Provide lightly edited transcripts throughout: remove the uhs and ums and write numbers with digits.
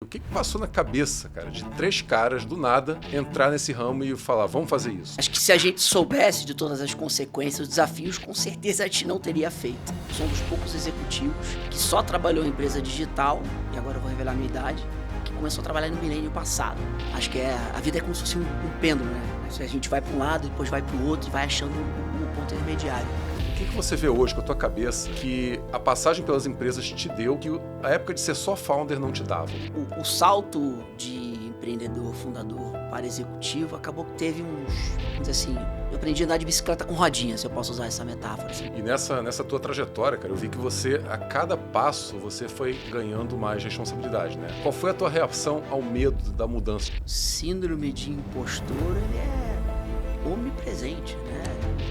O que passou na cabeça, cara, de 3 caras, do nada, entrar nesse ramo e falar, vamos fazer isso? Acho que se a gente soubesse de todas as consequências, os desafios, com certeza a gente não teria feito. Sou um dos poucos executivos que só trabalhou em empresa digital, e agora eu vou revelar a minha idade, que começou a trabalhar no milênio passado. Acho que a vida é como se fosse um pêndulo, né? A gente vai para um lado, depois vai para o outro e vai achando um ponto intermediário. O que você vê hoje com a tua cabeça que a passagem pelas empresas te deu que a época de ser só founder não te dava? O salto de empreendedor, fundador para executivo acabou que teve vamos dizer assim, eu aprendi a andar de bicicleta com rodinhas, se eu posso usar essa metáfora. Assim. E nessa tua trajetória, cara, eu vi que você, a cada passo, você foi ganhando mais responsabilidade, né? Qual foi a tua reação ao medo da mudança? Síndrome de impostor, ele é omnipresente, né?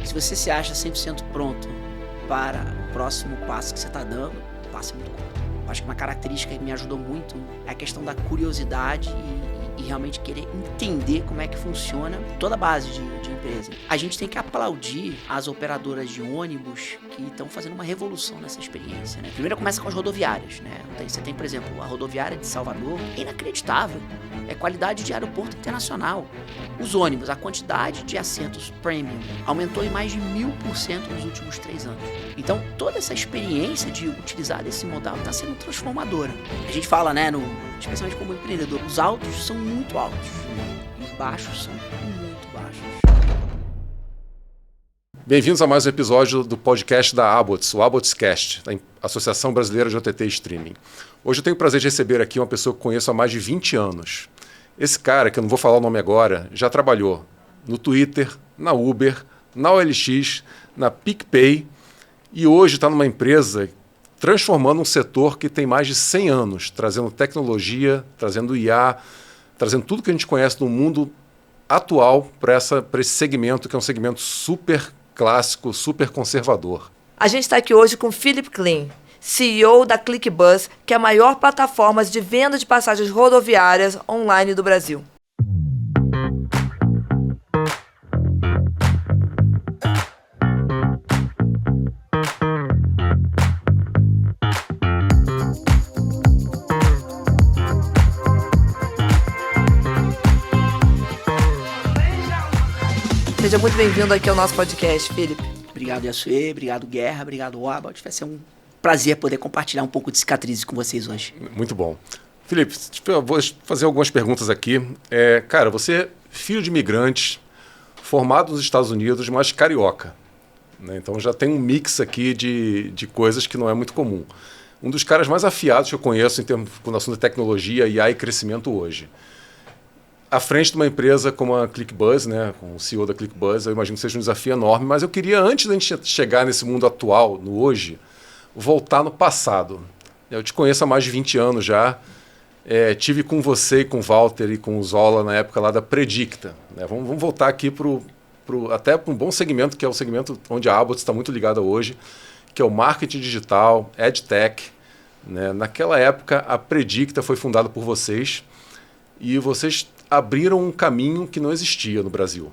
Se você se acha 100% pronto para o próximo passo que você está dando, o passo é muito curto. Eu acho que uma característica que me ajudou muito é a questão da curiosidade e realmente querer entender como é que funciona toda a base de empresa. A gente tem que aplaudir as operadoras de ônibus que estão fazendo uma revolução nessa experiência, né? Primeiro começa com as rodoviárias, né? Você tem, por exemplo, a rodoviária de Salvador, é inacreditável. É qualidade de aeroporto internacional. Os ônibus, a quantidade de assentos premium aumentou em mais de 1000% nos últimos 3 anos. Então, toda essa experiência de utilizar esse modal está sendo transformadora. A gente fala, né, especialmente como empreendedor, os altos são muito altos e os baixos são muito baixos. Bem-vindos a mais um episódio do podcast da Abots, o Abotscast, da Associação Brasileira de OTT Streaming. Hoje eu tenho o prazer de receber aqui uma pessoa que conheço há mais de 20 anos. Esse cara, que eu não vou falar o nome agora, já trabalhou no Twitter, na Uber, na OLX, na PicPay e hoje está numa empresa transformando um setor que tem mais de 100 anos, trazendo tecnologia, trazendo IA, trazendo tudo que a gente conhece no mundo atual para esse segmento, que é um segmento super clássico, super conservador. A gente está aqui hoje com Philip Klein, CEO da ClickBus, que é a maior plataforma de venda de passagens rodoviárias online do Brasil. Seja muito bem-vindo aqui ao nosso podcast, Philip. Obrigado, Yassuê. Obrigado, Guerra. Obrigado, Abot. Vai ser um prazer poder compartilhar um pouco de cicatrizes com vocês hoje. Muito bom. Felipe, eu vou fazer algumas perguntas aqui. Cara, você é filho de imigrantes, formado nos Estados Unidos, mas carioca, né? Então já tem um mix aqui de coisas que não é muito comum. Um dos caras mais afiados que eu conheço em termos quando assunto de tecnologia, IA e crescimento hoje. À frente de uma empresa como a ClickBus, né, com o CEO da ClickBus, eu imagino que seja um desafio enorme, mas eu queria, antes da gente chegar nesse mundo atual, no hoje, voltar no passado. Eu te conheço há mais de 20 anos já, tive com você e com o Walter e com o Zola na época lá da Predicta, né? Vamos voltar aqui até para um bom segmento, que é o segmento onde a Abots está muito ligada hoje, que é o marketing digital, EdTech, né? Naquela época, a Predicta foi fundada por vocês e vocês abriram um caminho que não existia no Brasil.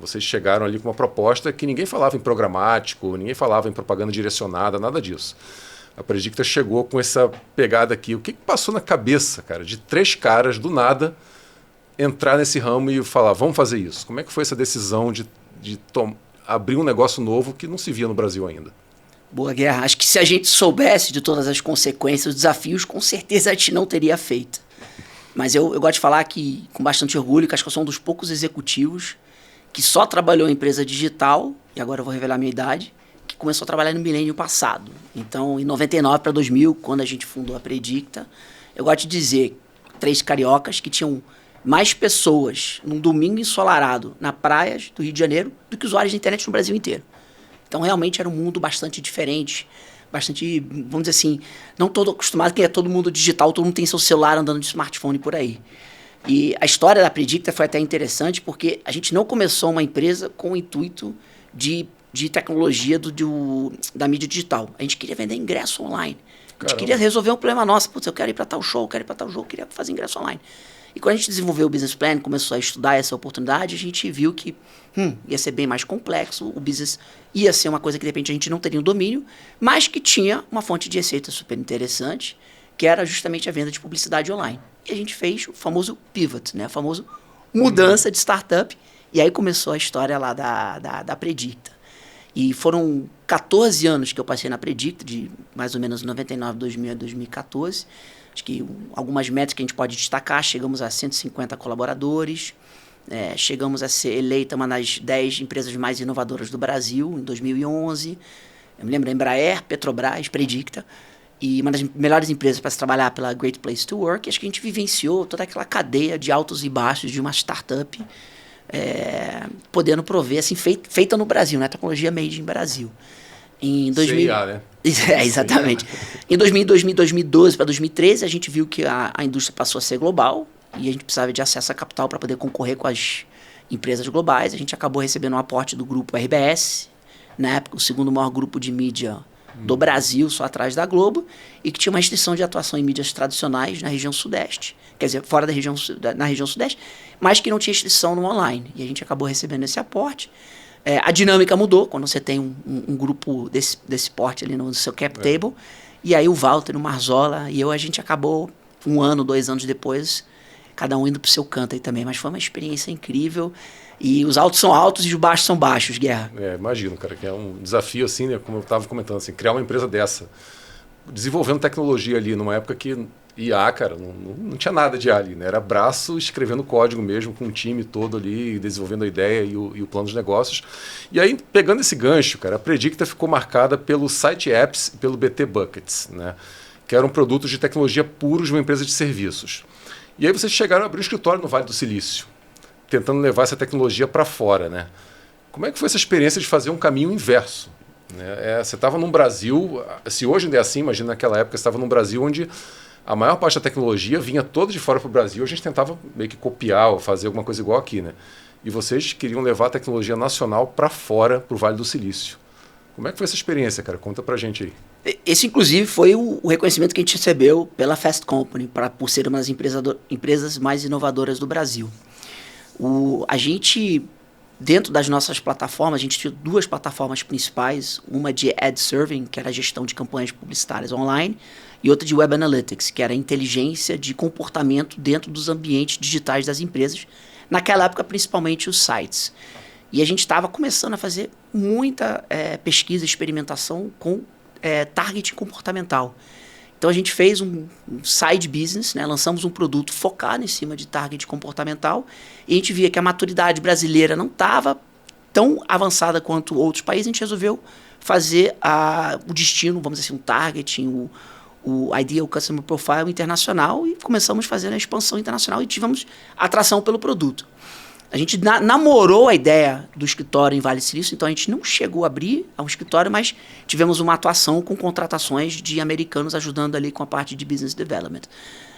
Vocês chegaram ali com uma proposta que ninguém falava em programático, ninguém falava em propaganda direcionada, nada disso. A Predicta chegou com essa pegada aqui. O que passou na cabeça, cara, de 3 caras, do nada, entrar nesse ramo e falar, vamos fazer isso? Como é que foi essa decisão de abrir um negócio novo que não se via no Brasil ainda? Boa, Guerra. Acho que se a gente soubesse de todas as consequências, os desafios, com certeza a gente não teria feito. Mas eu gosto de falar que, com bastante orgulho, que acho que eu sou um dos poucos executivos que só trabalhou em empresa digital, e agora eu vou revelar a minha idade, que começou a trabalhar no milênio passado. Então, em 99 para 2000, quando a gente fundou a Predicta, eu gosto de dizer, 3 cariocas que tinham mais pessoas num domingo ensolarado na praias do Rio de Janeiro do que usuários de internet no Brasil inteiro. Então, realmente era um mundo bastante diferente, bastante, vamos dizer assim, não todo acostumado, que é todo mundo digital, todo mundo tem seu celular andando de smartphone por aí. E a história da Predicta foi até interessante porque a gente não começou uma empresa com o intuito de tecnologia da mídia digital. A gente queria vender ingresso online. A gente queria resolver um problema nosso. Putz, eu quero ir para tal show, queria fazer ingresso online. E quando a gente desenvolveu o business plan, começou a estudar essa oportunidade, a gente viu que ia ser bem mais complexo, o business ia ser uma coisa que de repente a gente não teria um domínio, mas que tinha uma fonte de receita super interessante, que era justamente a venda de publicidade online. E a gente fez o famoso pivot, né? A famosa mudança de startup. E aí começou a história lá da Predicta. E foram 14 anos que eu passei na Predicta, de mais ou menos 99, 2000 a 2014. Acho que algumas métricas que a gente pode destacar, chegamos a 150 colaboradores, chegamos a ser eleita uma das 10 empresas mais inovadoras do Brasil em 2011. Eu me lembro, Embraer, Petrobras, Predicta, e uma das melhores empresas para se trabalhar pela Great Place to Work. Acho que a gente vivenciou toda aquela cadeia de altos e baixos de uma startup, podendo prover, assim, feita no Brasil, né? Tecnologia made in Brasil. Em 2000... CIA, né? Exatamente. Em 2012 para 2013, a gente viu que a indústria passou a ser global e a gente precisava de acesso a capital para poder concorrer com as empresas globais. A gente acabou recebendo um aporte do grupo RBS, na época o segundo maior grupo de mídia do Brasil, só atrás da Globo, e que tinha uma restrição de atuação em mídias tradicionais na região sudeste, quer dizer, fora na região sudeste, mas que não tinha restrição no online. E a gente acabou recebendo esse aporte. A dinâmica mudou quando você tem um grupo desse porte ali no seu cap table, e aí o Walter, o Marzola e eu, a gente acabou 1 ano, 2 anos depois, cada um indo pro seu canto aí também, mas foi uma experiência incrível. E os altos são altos e os baixos são baixos, Guerra. Imagino, cara, que é um desafio, assim, né, como eu estava comentando, assim, criar uma empresa dessa, desenvolvendo tecnologia ali, numa época que IA, cara, não tinha nada de IA ali, né? Era braço escrevendo código mesmo, com um time todo ali, desenvolvendo a ideia e o plano de negócios. E aí, pegando esse gancho, cara, a Predicta ficou marcada pelo Site Apps e pelo BT Buckets, né? Que eram produtos de tecnologia puros de uma empresa de serviços. E aí vocês chegaram a abrir um escritório no Vale do Silício, tentando levar essa tecnologia para fora, né? Como é que foi essa experiência de fazer um caminho inverso? Né? Você estava num Brasil, se hoje ainda é assim, imagina naquela época, você estava num Brasil onde a maior parte da tecnologia vinha toda de fora para o Brasil, a gente tentava meio que copiar ou fazer alguma coisa igual aqui, né? E vocês queriam levar a tecnologia nacional para fora, para o Vale do Silício. Como é que foi essa experiência, cara? Conta pra gente aí. Esse, inclusive, foi o reconhecimento que a gente recebeu pela Fast Company, por ser uma das empresas mais inovadoras do Brasil. A gente, dentro das nossas plataformas, a gente tinha 2 plataformas principais, uma de Ad Serving, que era a gestão de campanhas publicitárias online, e outra de Web Analytics, que era a inteligência de comportamento dentro dos ambientes digitais das empresas, naquela época principalmente os sites. E a gente estava começando a fazer muita pesquisa e experimentação com targeting comportamental. Então a gente fez um side business, né? Lançamos um produto focado em cima de target comportamental, e a gente via que a maturidade brasileira não estava tão avançada quanto outros países. A gente resolveu fazer o destino, vamos dizer assim, um targeting, o Ideal Customer Profile internacional, e começamos fazendo a expansão internacional e tivemos atração pelo produto. A gente namorou a ideia do escritório em Vale do Silício, então a gente não chegou a abrir um escritório, mas tivemos uma atuação com contratações de americanos ajudando ali com a parte de business development.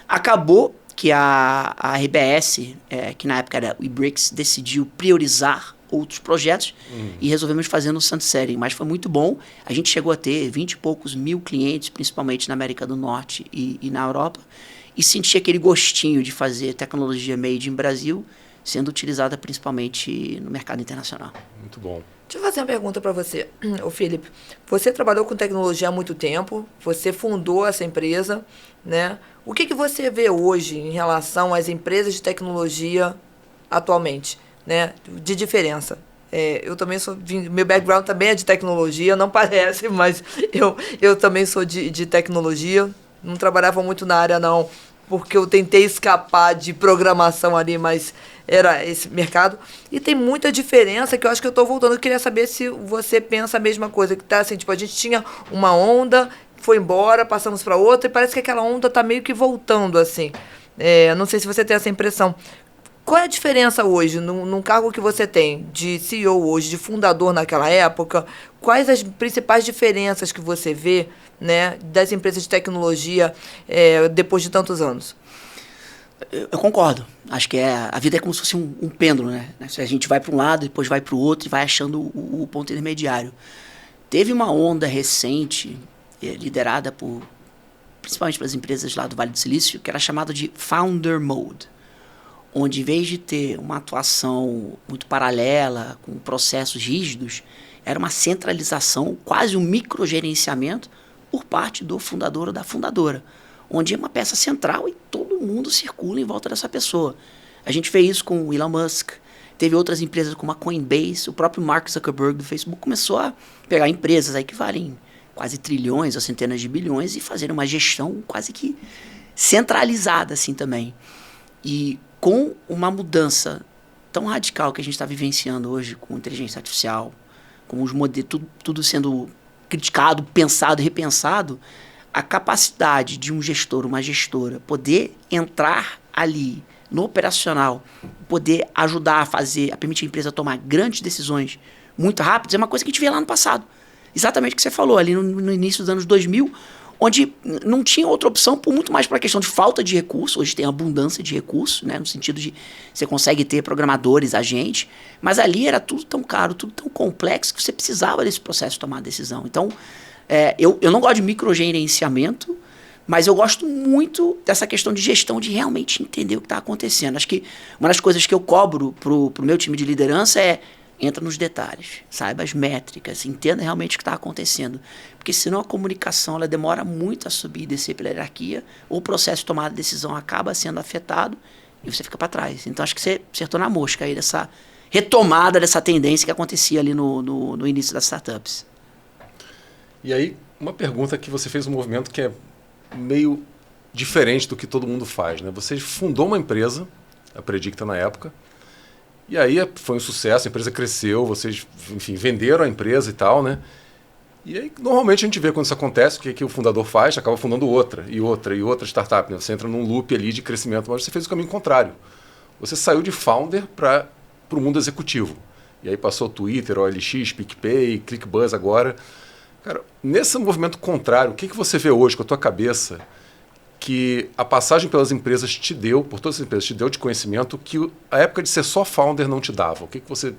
Acabou que a RBS, que na época era o eBricks, decidiu priorizar outros projetos e resolvemos fazer no sunsetting, mas foi muito bom. A gente chegou a ter 20 e poucos mil clientes, principalmente na América do Norte e na Europa, e sentir aquele gostinho de fazer tecnologia made in Brasil, sendo utilizada principalmente no mercado internacional. Muito bom. Deixa eu fazer uma pergunta para você, ô Felipe. Você trabalhou com tecnologia há muito tempo, você fundou essa empresa, né? O que você vê hoje em relação às empresas de tecnologia atualmente, né? De diferença? Eu também meu background também é de tecnologia, não parece, mas eu também sou de tecnologia. Não trabalhava muito na área, não, porque eu tentei escapar de programação ali, mas era esse mercado. E tem muita diferença que eu acho que eu estou voltando. Eu queria saber se você pensa a mesma coisa, que tá assim, tipo, a gente tinha uma onda, foi embora, passamos para outra, e parece que aquela onda está meio que voltando, assim. Não sei se você tem essa impressão. Qual é a diferença hoje, num cargo que você tem, de CEO hoje, de fundador naquela época? Quais as principais diferenças que você vê, né, das empresas de tecnologia depois de tantos anos? Eu concordo. Acho que a vida é como se fosse um pêndulo, né? A gente vai para um lado, depois vai para o outro e vai achando o ponto intermediário. Teve uma onda recente, liderada principalmente pelas empresas lá do Vale do Silício, que era chamada de Founder Mode, onde, em vez de ter uma atuação muito paralela, com processos rígidos, era uma centralização, quase um microgerenciamento por parte do fundador ou da fundadora, onde é uma peça central e todo mundo circula em volta dessa pessoa. A gente fez isso com o Elon Musk, teve outras empresas como a Coinbase, o próprio Mark Zuckerberg do Facebook começou a pegar empresas aí que valem quase trilhões ou centenas de bilhões e fazer uma gestão quase que centralizada assim também. E com uma mudança tão radical que a gente está vivenciando hoje com inteligência artificial, com os modelos, tudo sendo criticado, pensado e repensado, a capacidade de um gestor, uma gestora, poder entrar ali no operacional, poder ajudar a permitir a empresa tomar grandes decisões muito rápidas, é uma coisa que a gente vê lá no passado. Exatamente o que você falou, ali no início dos anos 2000, onde não tinha outra opção, por muito mais para a questão de falta de recursos. Hoje tem abundância de recursos, né, no sentido de você consegue ter programadores, agentes, mas ali era tudo tão caro, tudo tão complexo, que você precisava desse processo de tomar a decisão. Então, eu não gosto de microgerenciamento, mas eu gosto muito dessa questão de gestão, de realmente entender o que está acontecendo. Acho que uma das coisas que eu cobro pro meu time de liderança é: entra nos detalhes, saiba as métricas, entenda realmente o que está acontecendo. Porque senão a comunicação ela demora muito a subir e descer pela hierarquia, ou o processo de tomada de decisão acaba sendo afetado e você fica para trás. Então acho que você acertou na mosca aí dessa retomada dessa tendência que acontecia ali no início das startups. E aí, uma pergunta que você fez um movimento que é meio diferente do que todo mundo faz, né? Você fundou uma empresa, a Predicta na época, e aí foi um sucesso, a empresa cresceu, vocês, enfim, venderam a empresa e tal, né? E aí, normalmente a gente vê quando isso acontece, o que o fundador faz, acaba fundando outra startup, né? Você entra num loop ali de crescimento, mas você fez o caminho contrário. Você saiu de founder para o mundo executivo. E aí passou Twitter, OLX, PicPay, ClickBuzz agora. Cara, nesse movimento contrário, o que você vê hoje com a tua cabeça que a passagem pelas empresas te deu, por todas as empresas, te deu de conhecimento que a época de ser só founder não te dava? O que você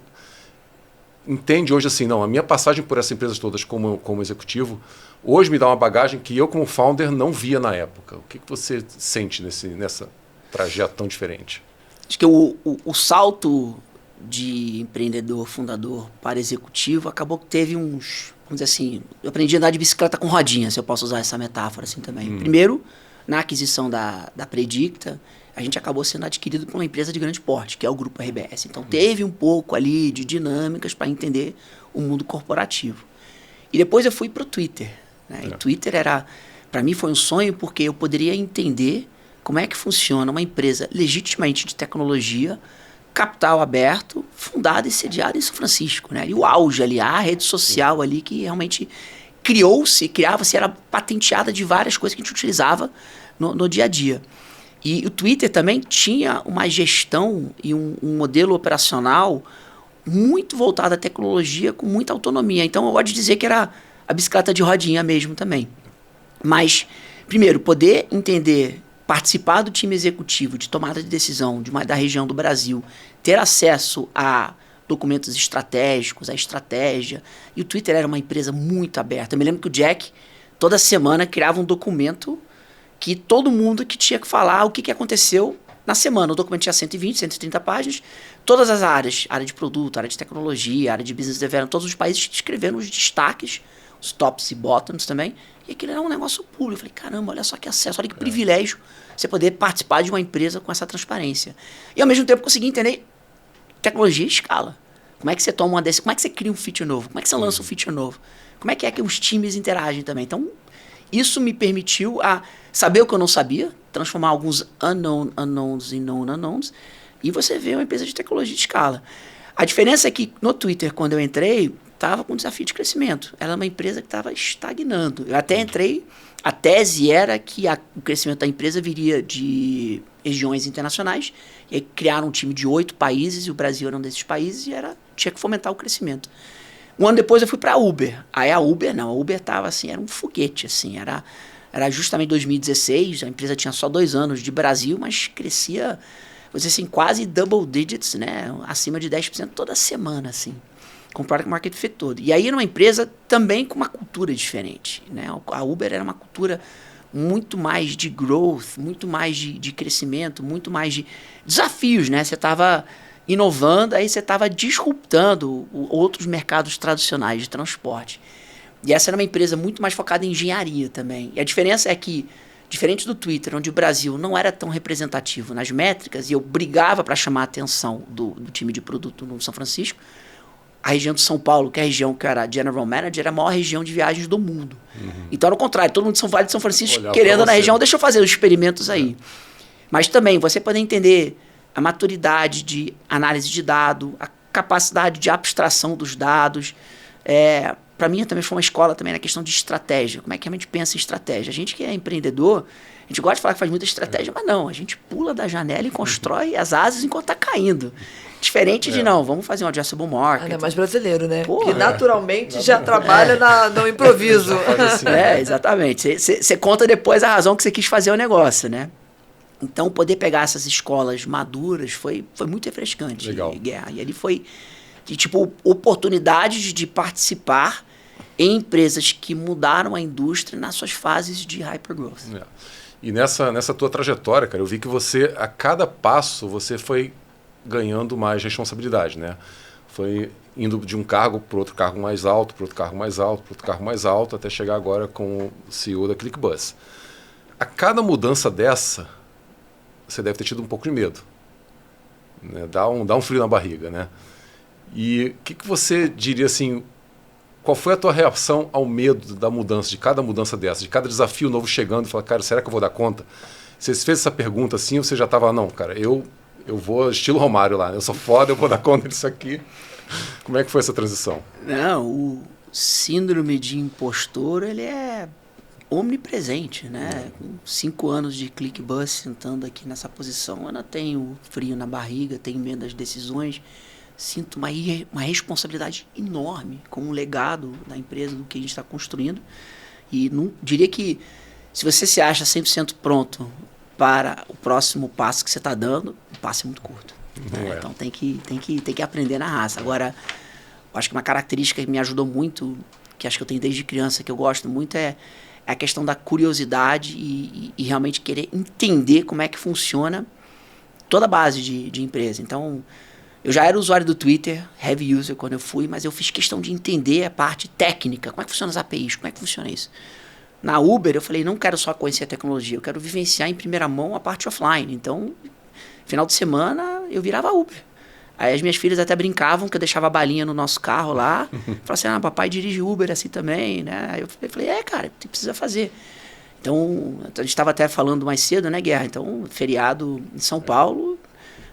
entende hoje assim? Não, a minha passagem por essas empresas todas como executivo, hoje me dá uma bagagem que eu como founder não via na época. O que você sente nessa trajeto tão diferente? Acho que o salto de empreendedor, fundador para executivo acabou que teve uns, vamos dizer assim, eu aprendi a andar de bicicleta com rodinha, se eu posso usar essa metáfora assim também. Primeiro, na aquisição da Predicta, a gente acabou sendo adquirido por uma empresa de grande porte, que é o Grupo RBS. Então, teve um pouco ali de dinâmicas para entender o mundo corporativo. E depois eu fui para o Twitter. Né? E Twitter para mim foi um sonho, porque eu poderia entender como é que funciona uma empresa legitimamente de tecnologia, capital aberto, fundada e sediada em São Francisco. Né? E o auge ali, a rede social ali que realmente criava-se, era patenteada de várias coisas que a gente utilizava no dia a dia. E o Twitter também tinha uma gestão e um modelo operacional muito voltado à tecnologia, com muita autonomia. Então, eu gosto de dizer que era a bicicleta de rodinha mesmo também. Mas, primeiro, poder entender, participar do time executivo de tomada de decisão da região do Brasil, ter acesso a documentos estratégicos, a estratégia. E o Twitter era uma empresa muito aberta. Eu me lembro que o Jack, toda semana, criava um documento que todo mundo que tinha que falar o que aconteceu na semana. O documento tinha 120, 130 páginas. Todas as áreas, área de produto, área de tecnologia, área de business development, todos os países escrevendo os destaques, os tops e bottoms também. E aquilo era um negócio público. Eu falei, caramba, olha só que acesso, olha que privilégio você poder participar de uma empresa com essa transparência. E ao mesmo tempo consegui entender tecnologia e escala. Como é que você toma uma decisão? Como é que você cria um feature novo? Como é que você lança um feature novo? Como é que os times interagem também? Então, isso me permitiu a saber o que eu não sabia, transformar alguns unknowns em known unknowns, e você vê uma empresa de tecnologia de escala. A diferença é que no Twitter, quando eu entrei, estava com um desafio de crescimento. Ela é uma empresa que estava estagnando. Eu até entrei, a tese era que o crescimento da empresa viria de regiões internacionais, e aí criaram um time de 8 países, e o Brasil era um desses países, e tinha que fomentar o crescimento. Um ano depois eu fui para a Uber. Aí a Uber estava assim, era um foguete, assim, era justamente 2016, a empresa tinha só 2 anos de Brasil, mas crescia, vou dizer assim, quase double digits, né, acima de 10% toda semana, assim, com o product market fit todo. E aí era uma empresa também com uma cultura diferente, né, a Uber era uma cultura muito mais de growth, muito mais de crescimento, muito mais de desafios, né, você estava inovando, aí você estava disruptando outros mercados tradicionais de transporte. E essa era uma empresa muito mais focada em engenharia também. E a diferença é que Diferente do Twitter, onde o Brasil não era tão representativo nas métricas e eu brigava para chamar a atenção do time de produto no São Francisco, a região de São Paulo, que é a região que era General Manager, era a maior região de viagens do mundo. Então, era o contrário, todo mundo de São Vale de São Francisco querendo na região, deixa eu fazer os experimentos aí. Mas também, você poder entender a maturidade de análise de dado, a capacidade de abstração dos dados. Para mim, também foi uma escola também na questão de estratégia. Como é que a gente pensa em estratégia? A gente que é empreendedor, a gente gosta de falar que faz muita estratégia, mas não, a gente pula da janela e constrói as asas enquanto está caindo. Diferente de, não, vamos fazer um addressable market. É mais brasileiro, né? Porra. Que naturalmente já trabalha no improviso. Exatamente. Você conta depois a razão que você quis fazer o negócio, né? Então, poder pegar essas escolas maduras foi muito refrescante. Legal. Guerra. E ali foi, oportunidades de participar em empresas que mudaram a indústria nas suas fases de hypergrowth. E nessa tua trajetória, cara, eu vi que você, a cada passo, você foi ganhando mais responsabilidade, né? Foi indo de um cargo para outro cargo mais alto, para outro cargo mais alto, para outro cargo mais alto, até chegar agora com o CEO da ClickBus. A cada mudança dessa, você deve ter tido um pouco de medo, né? Dá um frio na barriga, né? E o que você diria assim, qual foi a tua reação ao medo da mudança, de cada mudança dessa, de cada desafio novo chegando e falar, cara, será que eu vou dar conta? Você fez essa pergunta assim, ou você já estava, não, cara, eu vou estilo Romário lá, né? Eu sou foda, eu vou dar conta disso aqui. Como é que foi essa transição? Não, o síndrome de impostor, ele é omnipresente, né? Com 5 anos de ClickBus sentando aqui nessa posição, eu ainda tenho frio na barriga, tenho medo das decisões, sinto uma responsabilidade enorme com o legado da empresa, do que a gente está construindo. E não, diria que se você se acha 100% pronto para o próximo passo que você está dando, o passo é muito curto. Né? Então tem que aprender na raça. Agora, eu acho que uma característica que me ajudou muito, que acho que eu tenho desde criança, que eu gosto muito, é a questão da curiosidade e realmente querer entender como é que funciona toda a base de empresa. Então, eu já era usuário do Twitter, heavy user quando eu fui, mas eu fiz questão de entender a parte técnica, como é que funciona as APIs, como é que funciona isso. Na Uber, eu falei, não quero só conhecer a tecnologia, eu quero vivenciar em primeira mão a parte offline. Então, final de semana, eu virava Uber. Aí as minhas filhas até brincavam que eu deixava a balinha no nosso carro lá. Falavam assim, papai dirige Uber assim também, né? Aí eu falei, cara, você precisa fazer. Então, a gente estava até falando mais cedo, né, Guerra? Então, feriado em São Paulo,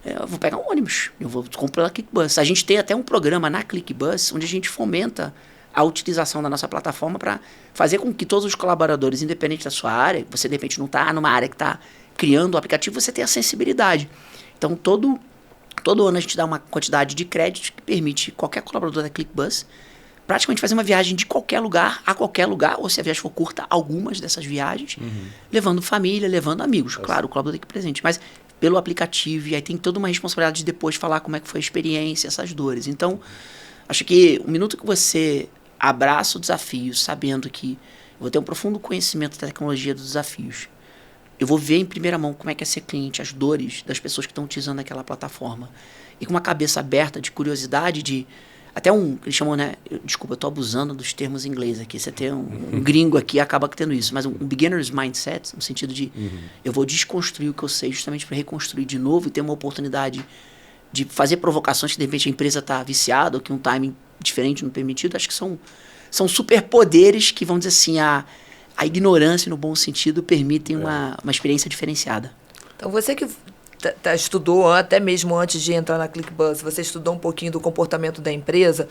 eu vou pegar um ônibus, eu vou comprar a ClickBus. A gente tem até um programa na ClickBus onde a gente fomenta a utilização da nossa plataforma para fazer com que todos os colaboradores, independente da sua área, você de repente não está numa área que está criando o aplicativo, você tem a sensibilidade. Então, todo ano a gente dá uma quantidade de créditos que permite qualquer colaborador da ClickBus praticamente fazer uma viagem de qualquer lugar a qualquer lugar, ou se a viagem for curta, algumas dessas viagens, levando família, levando amigos. Claro, o colaborador tem que ir presente, mas pelo aplicativo, e aí tem toda uma responsabilidade de depois falar como é que foi a experiência, essas dores. Então, acho que o minuto que você abraça o desafio, sabendo que eu vou ter um profundo conhecimento da tecnologia dos desafios, eu vou ver em primeira mão como é que é ser cliente, as dores das pessoas que estão utilizando aquela plataforma, e com uma cabeça aberta de curiosidade, de até eles chamam, né, desculpa, eu estou abusando dos termos em inglês aqui, você tem um gringo aqui acaba tendo isso, mas um beginner's mindset, no sentido de eu vou desconstruir o que eu sei justamente para reconstruir de novo e ter uma oportunidade de fazer provocações que de repente a empresa está viciada ou que um timing diferente não permitido. Acho que são superpoderes que, vamos dizer assim, a ignorância, no bom sentido, permitem uma experiência diferenciada. Então, você que estudou, até mesmo antes de entrar na ClickBus, você estudou um pouquinho do comportamento da empresa.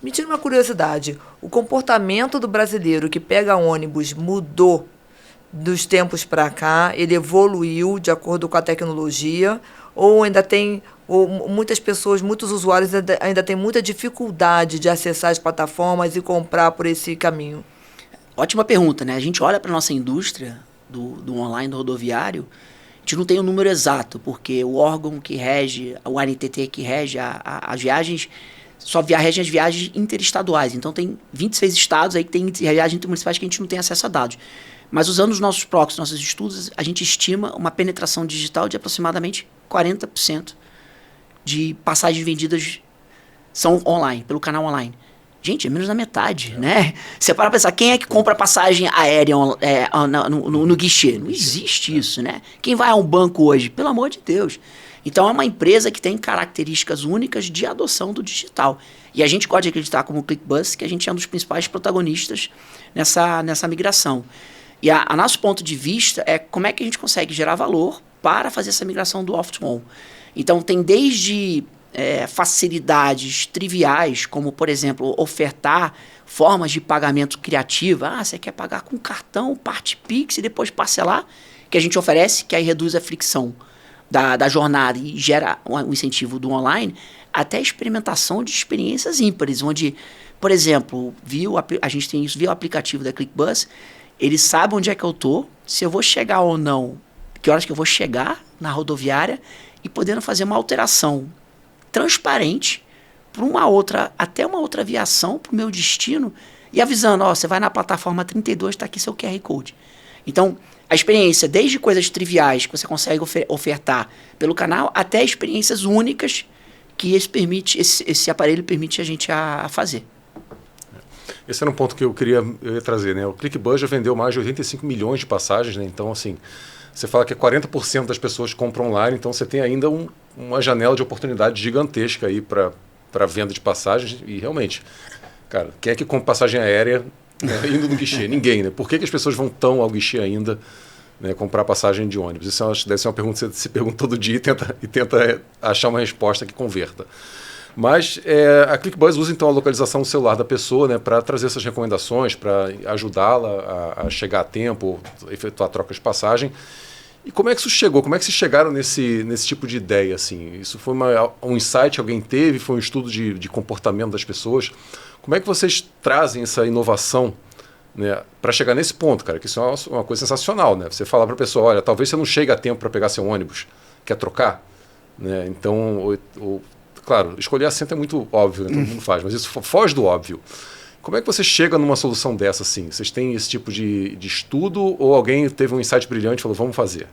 Me tira uma curiosidade. O comportamento do brasileiro que pega ônibus mudou dos tempos para cá? Ele evoluiu de acordo com a tecnologia? Ou ainda tem... muitas pessoas, muitos usuários ainda têm muita dificuldade de acessar as plataformas e comprar por esse caminho? Ótima pergunta, né? A gente olha para a nossa indústria do online, do rodoviário, a gente não tem o número exato, porque o órgão que rege, o ANTT que rege as viagens, só rege as viagens interestaduais. Então tem 26 estados aí que tem viagens intermunicipais que a gente não tem acesso a dados. Mas usando os nossos proxies, nossos estudos, a gente estima uma penetração digital de aproximadamente 40% de passagens vendidas são online, pelo canal online. Gente, é menos da metade, né? Você para pensar, quem é que compra passagem aérea no guichê? Não existe isso, né? Quem vai a um banco hoje? Pelo amor de Deus. Então, é uma empresa que tem características únicas de adoção do digital. E a gente gosta de acreditar, como o ClickBus, que a gente é um dos principais protagonistas nessa migração. E a nosso ponto de vista é como é que a gente consegue gerar valor para fazer essa migração do off to on. Então, tem desde facilidades triviais, como, por exemplo, ofertar formas de pagamento criativa. Você quer pagar com cartão, parte Pix e depois parcelar, que a gente oferece, que aí reduz a fricção da jornada e gera um incentivo do online, até a experimentação de experiências ímpares, onde, por exemplo, a gente tem isso via o aplicativo da ClickBus, ele sabe onde é que eu estou, se eu vou chegar ou não, que horas que eu vou chegar na rodoviária, e podendo fazer uma alteração transparente para até uma outra aviação, para o meu destino, e avisando, você vai na plataforma 32, está aqui seu QR Code. Então, a experiência, desde coisas triviais que você consegue ofertar pelo canal, até experiências únicas que esse aparelho permite a gente a fazer. Esse era um ponto que eu ia trazer, né? O ClickBus já vendeu mais de 85 milhões de passagens, né? Então, assim, você fala que 40% das pessoas compram online, então você tem ainda uma janela de oportunidade gigantesca aí para venda de passagens. E realmente, cara, quem é que compra passagem aérea, né, indo no guichê? Ninguém, né? Por que as pessoas vão tão ao guichê ainda, né, comprar passagem de ônibus? Isso deve ser uma pergunta que você se pergunta todo dia e tenta achar uma resposta que converta. Mas a ClickBus usa então a localização do celular da pessoa, né, para trazer essas recomendações, para ajudá-la a chegar a tempo, efetuar troca de passagem. E como é que isso chegou? Como é que vocês chegaram nesse tipo de ideia? Assim? Isso foi um insight que alguém teve? Foi um estudo de comportamento das pessoas? Como é que vocês trazem essa inovação, né, para chegar nesse ponto, cara? Que isso é uma coisa sensacional, né? Você falar para a pessoa, olha, talvez você não chegue a tempo para pegar seu ônibus, quer trocar? Né? Então, claro, escolher assento é muito óbvio, né? Todo mundo faz, mas isso foge do óbvio. Como é que você chega numa solução dessa, assim? Vocês têm esse tipo de estudo ou alguém teve um insight brilhante e falou, vamos fazer?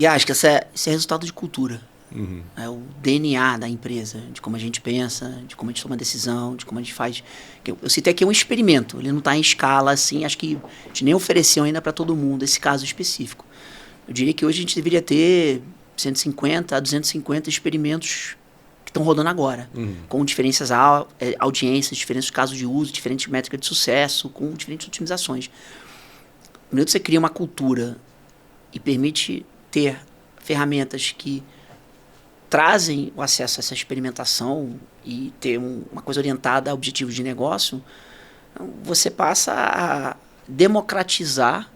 Acho que esse é resultado de cultura. Uhum. É o DNA da empresa, de como a gente pensa, de como a gente toma decisão, de como a gente faz. Eu citei aqui um experimento, ele não está em escala assim, acho que a gente nem ofereceu ainda para todo mundo esse caso específico. Eu diria que hoje a gente deveria ter 150 a 250 experimentos que estão rodando agora, com diferentes audiências, diferentes casos de uso, diferentes métricas de sucesso, com diferentes otimizações. No momento que você cria uma cultura e permite ter ferramentas que trazem o acesso a essa experimentação e ter uma coisa orientada a objetivos de negócio, você passa a democratizar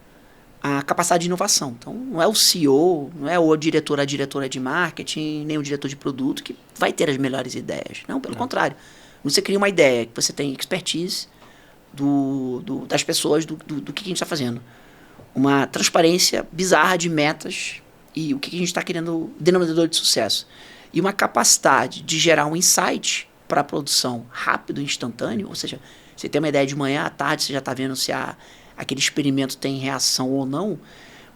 a capacidade de inovação. Então, não é o CEO, não é o diretor, a diretora de marketing, nem o diretor de produto que vai ter as melhores ideias. Não, pelo contrário. Você cria uma ideia, que você tem expertise das pessoas, do que a gente está fazendo. Uma transparência bizarra de metas e o que a gente está querendo, denominador de sucesso. E uma capacidade de gerar um insight para a produção rápido, instantâneo, ou seja, você tem uma ideia de manhã, à tarde você já está vendo se aquele experimento tem reação ou não,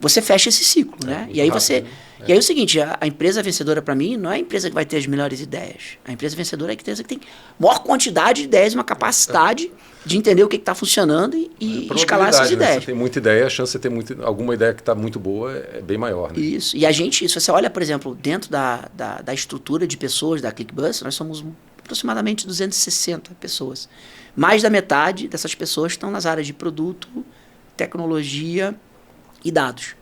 você fecha esse ciclo, né? E aí rápido, E aí o seguinte, a empresa vencedora para mim não é a empresa que vai ter as melhores ideias. A empresa vencedora é a empresa que tem maior quantidade de ideias, uma capacidade de entender o que está funcionando e escalar essas ideias. Você tem muita ideia, a chance de ter alguma ideia que está muito boa é bem maior. Né? Isso. E a gente, se você olha, por exemplo, dentro da estrutura de pessoas da ClickBus, nós somos aproximadamente 260 pessoas. Mais da metade dessas pessoas estão nas áreas de produto, tecnologia e dados.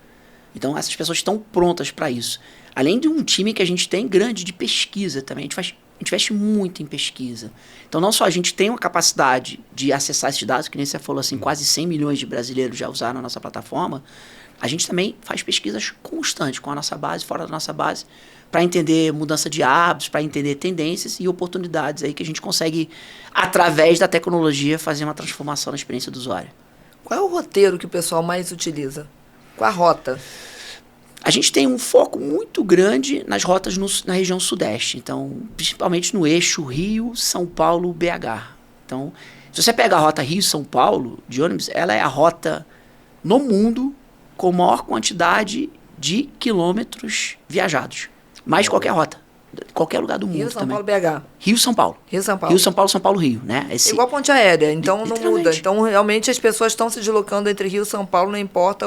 Então, essas pessoas estão prontas para isso. Além de um time que a gente tem grande de pesquisa também. A gente investe muito em pesquisa. Então, não só a gente tem uma capacidade de acessar esses dados, que nem você falou assim, quase 100 milhões de brasileiros já usaram a nossa plataforma, a gente também faz pesquisas constantes com a nossa base, fora da nossa base, para entender mudança de hábitos, para entender tendências e oportunidades aí que a gente consegue, através da tecnologia, fazer uma transformação na experiência do usuário. Qual é o roteiro que o pessoal mais utiliza? Qual a rota? A gente tem um foco muito grande nas rotas na região sudeste. Então, principalmente no eixo Rio, São Paulo, BH. Então, se você pega a rota Rio-São Paulo de ônibus, ela é a rota no mundo com maior quantidade de quilômetros viajados. Mais qualquer rota. qualquer lugar do mundo Rio, São também. Paulo, BH. Rio, São Paulo. Rio, São Paulo. Rio, São Paulo, São Paulo, Rio, né? Igual ponte aérea, então não Literalmente. muda. Então, realmente, as pessoas estão se deslocando entre Rio e São Paulo, não importa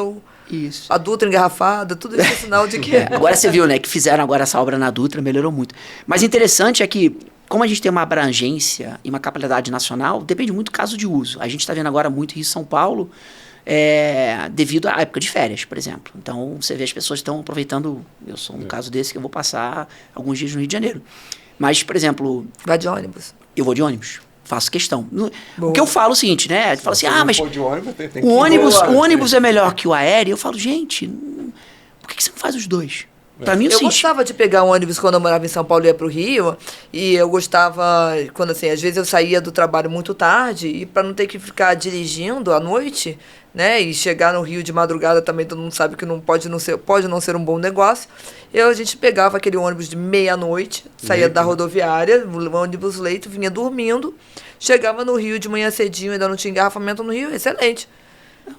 Isso. a Dutra engarrafada, tudo isso é sinal de que... Agora você viu, né, que fizeram agora essa obra na Dutra, melhorou muito. Mas interessante é que, como a gente tem uma abrangência e uma capilaridade nacional, depende muito do caso de uso. A gente está vendo agora muito Rio e São Paulo, devido à época de férias, por exemplo. Então, você vê as pessoas estão aproveitando, eu sou um caso desse que eu vou passar alguns dias no Rio de Janeiro. Mas, por exemplo... Vai de ônibus. Eu vou de ônibus, faço questão. Boa. O que eu falo é o seguinte, né? Fala assim, mas de ônibus, tem que o ônibus ir. é melhor que o aéreo. Eu falo, gente, por que você não faz os dois? Pra mim, Eu gostava de pegar um ônibus quando eu morava em São Paulo e ia pro Rio. E eu gostava, quando assim, às vezes eu saía do trabalho muito tarde e para não ter que ficar dirigindo à noite, né? E chegar no Rio de madrugada também, todo mundo sabe que pode não ser um bom negócio. A gente pegava aquele ônibus de meia-noite, saía da rodoviária, o ônibus leito, vinha dormindo, chegava no Rio de manhã cedinho, ainda não tinha engarrafamento no Rio, excelente.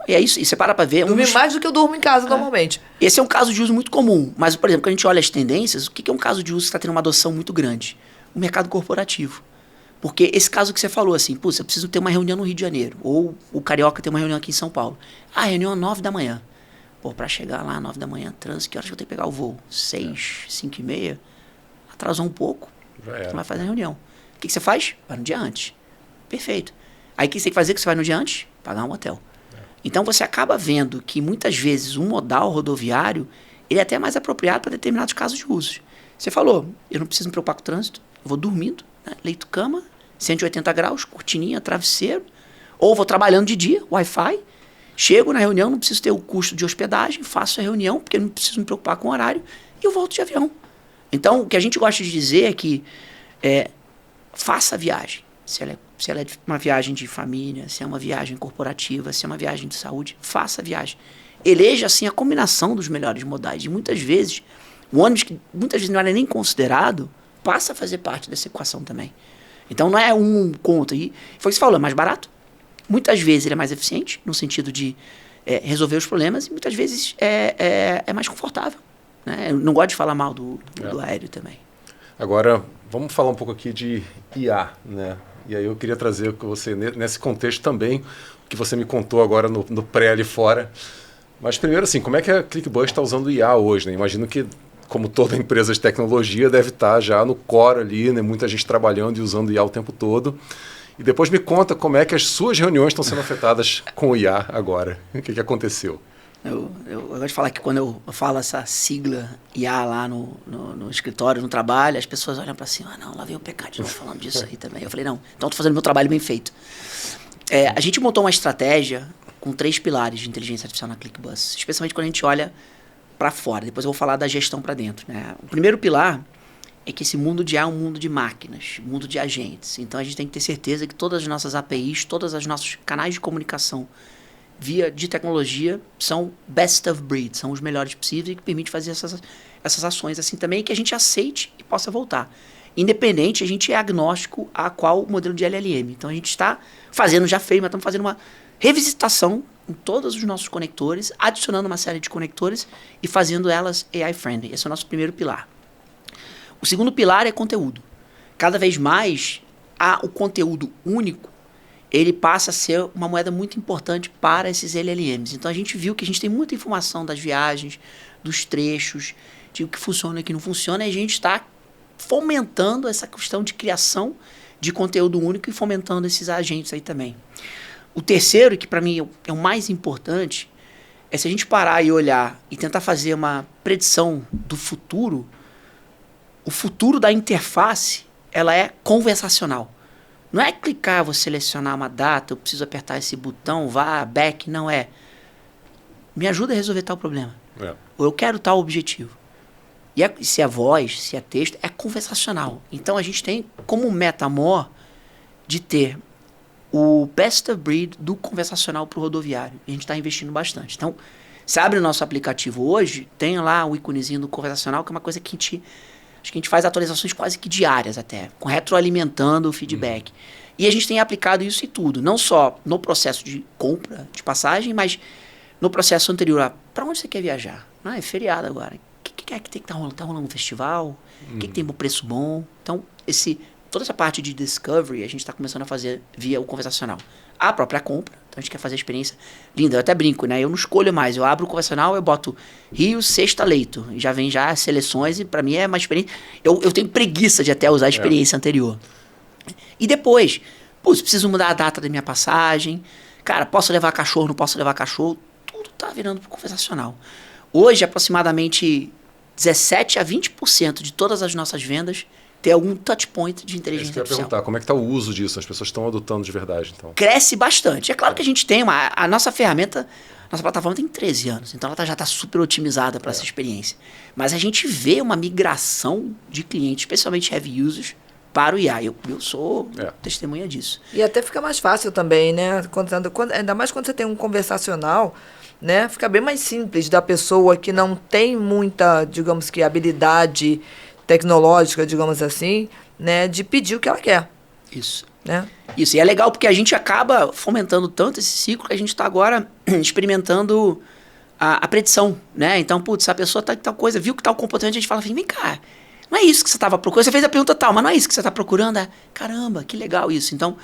E é isso, e você para pra ver... Dormir mais do que eu durmo em casa normalmente. Esse é um caso de uso muito comum. Mas, por exemplo, quando a gente olha as tendências, o que é um caso de uso que está tendo uma adoção muito grande? O mercado corporativo. Porque esse caso que você falou, assim, pô, eu preciso ter uma reunião no Rio de Janeiro, ou o Carioca tem uma reunião aqui em São Paulo. Reunião às 9 da manhã. Pô, pra chegar lá às 9 da manhã, trânsito, que horas que eu tenho que pegar o voo? 6, 5 e meia? Atrasou um pouco, você vai fazer a reunião. O que você faz? Vai no dia antes. Perfeito. Aí o que você tem que fazer que você vai no dia antes? Pagar um hotel. Então você acaba vendo que muitas vezes um modal rodoviário ele é até mais apropriado para determinados casos de uso. Você falou, eu não preciso me preocupar com o trânsito, eu vou dormindo, né? Leito-cama, 180 graus, cortininha, travesseiro, ou vou trabalhando de dia, Wi-Fi, chego na reunião, não preciso ter o custo de hospedagem, faço a reunião, porque não preciso me preocupar com o horário, e eu volto de avião. Então, o que a gente gosta de dizer é que faça a viagem. Se ela é uma viagem de família, se é uma viagem corporativa, se é uma viagem de saúde, faça a viagem. Eleja, assim, a combinação dos melhores modais. E muitas vezes, o ônibus que muitas vezes não era nem considerado, passa a fazer parte dessa equação também. Então, não é um conta. E foi o que você falou, é mais barato. Muitas vezes ele é mais eficiente, no sentido de resolver os problemas, e muitas vezes é mais confortável. Né? Eu não gosto de falar mal do aéreo também. Agora, vamos falar um pouco aqui de IA, né? E aí eu queria trazer com você, nesse contexto também, o que você me contou agora no pré ali fora. Mas primeiro, assim, como é que a ClickBus está usando IA hoje? Né? Imagino que, como toda empresa de tecnologia, deve estar já no core ali, né? Muita gente trabalhando e usando IA o tempo todo. E depois me conta como é que as suas reuniões estão sendo afetadas com o IA agora. O que aconteceu? Eu gosto de falar que quando eu falo essa sigla IA lá no escritório, no trabalho, as pessoas olham para cima, não, lá vem o pecadinho falando disso aí também. Eu falei, não, então estou fazendo meu trabalho bem feito. A gente montou uma estratégia com 3 pilares de inteligência artificial na ClickBus, especialmente quando a gente olha para fora. Depois eu vou falar da gestão para dentro. Né? O primeiro pilar é que esse mundo de IA é um mundo de máquinas, um mundo de agentes. Então a gente tem que ter certeza que todas as nossas APIs, todos os nossos canais de comunicação via de tecnologia são best of breed, são os melhores possíveis e que permite fazer essas ações assim também, que a gente aceite e possa voltar. Independente, a gente é agnóstico a qual modelo de LLM. Então a gente está fazendo, já fez, mas estamos fazendo uma revisitação em todos os nossos conectores, adicionando uma série de conectores e fazendo elas AI-friendly. Esse é o nosso primeiro pilar. O segundo pilar é conteúdo. Cada vez mais, o conteúdo único ele passa a ser uma moeda muito importante para esses LLMs. Então a gente viu que a gente tem muita informação das viagens, dos trechos, de o que funciona e o que não funciona, e a gente está fomentando essa questão de criação de conteúdo único e fomentando esses agentes aí também. O terceiro, que para mim é o mais importante, é se a gente parar e olhar e tentar fazer uma predição do futuro, o futuro da interface, ela é conversacional. Não é clicar, vou selecionar uma data, eu preciso apertar esse botão, back, não é. Me ajuda a resolver tal problema. Ou eu quero tal objetivo. E se é voz, se é texto, é conversacional. Então a gente tem como meta-mor de ter o best of breed do conversacional para o rodoviário. E a gente está investindo bastante. Então, você abre o nosso aplicativo hoje, tem lá o íconezinho do conversacional, que é uma coisa que acho que a gente faz atualizações quase que diárias até, retroalimentando o feedback. E a gente tem aplicado isso em tudo, não só no processo de compra de passagem, mas no processo anterior a para onde você quer viajar? É feriado agora. O que que é que tem que tá rolando? Tá rolando um festival? O que tem um preço bom? Então, toda essa parte de discovery a gente está começando a fazer via o conversacional. A própria compra, então a gente quer fazer a experiência linda. Eu até brinco, né? Eu não escolho mais. Eu abro o conversacional, eu boto Rio, Sexta, Leito. E já vem já as seleções e para mim é uma experiência... Eu tenho preguiça de até usar a experiência anterior. E depois, preciso mudar a data da minha passagem. Cara, posso levar cachorro, não posso levar cachorro? Tudo tá virando pro conversacional. Hoje, aproximadamente 17 a 20% de todas as nossas vendas tem algum touch point de inteligência artificial. Eu ia perguntar, como é que está o uso disso? As pessoas estão adotando de verdade, então? Cresce bastante. É claro que a gente tem a nossa ferramenta, nossa plataforma tem 13 anos, então ela já está super otimizada para essa experiência. Mas a gente vê uma migração de clientes, especialmente heavy users, para o IA. Eu sou testemunha disso. E até fica mais fácil também, né? Ainda mais quando você tem um conversacional, né? Fica bem mais simples da pessoa que não tem muita, digamos que, habilidade tecnológica, digamos assim, né, de pedir o que ela quer. Isso. Né? Isso. E é legal porque a gente acaba fomentando tanto esse ciclo que a gente está agora experimentando a predição, né? Então, se a pessoa tá tal coisa, viu que tal comportamento, a gente fala assim, vem cá, não é isso que você estava procurando. Você fez a pergunta tal, mas não é isso que você está procurando. Caramba, que legal isso. Então,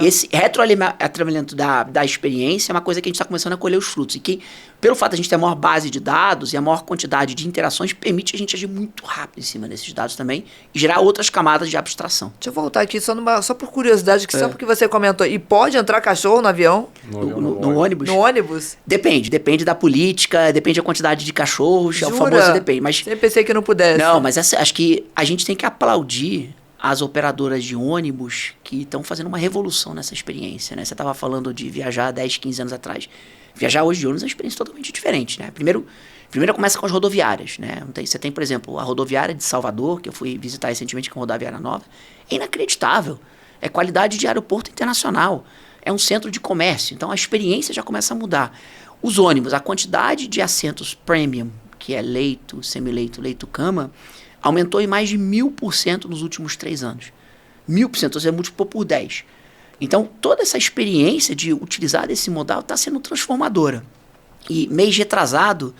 esse retroalimento da experiência é uma coisa que a gente está começando a colher os frutos. E que, pelo fato de a gente ter a maior base de dados e a maior quantidade de interações, permite a gente agir muito rápido em cima desses dados também e gerar outras camadas de abstração. Deixa eu voltar aqui só por curiosidade, que só porque você comentou. E pode entrar cachorro no avião? No ônibus? No ônibus? Depende da política, depende da quantidade de cachorros. Jura? É o famoso depende. Mas, sempre pensei que não pudesse. Não, mas acho que a gente tem que aplaudir as operadoras de ônibus que estão fazendo uma revolução nessa experiência, né? Você estava falando de viajar 10, 15 anos atrás. Viajar hoje de ônibus é uma experiência totalmente diferente, né? Primeiro começa com as rodoviárias, né? Você tem, por exemplo, a rodoviária de Salvador, que eu fui visitar recentemente, que é uma rodoviária nova. É inacreditável. É qualidade de aeroporto internacional. É um centro de comércio. Então, a experiência já começa a mudar. Os ônibus, a quantidade de assentos premium, que é leito, semileito, leito-cama, aumentou em mais de 1000% nos últimos 3 anos. 1000%, ou seja, multiplicou por 10. Então, toda essa experiência de utilizar desse modal está sendo transformadora. E mês retrasado,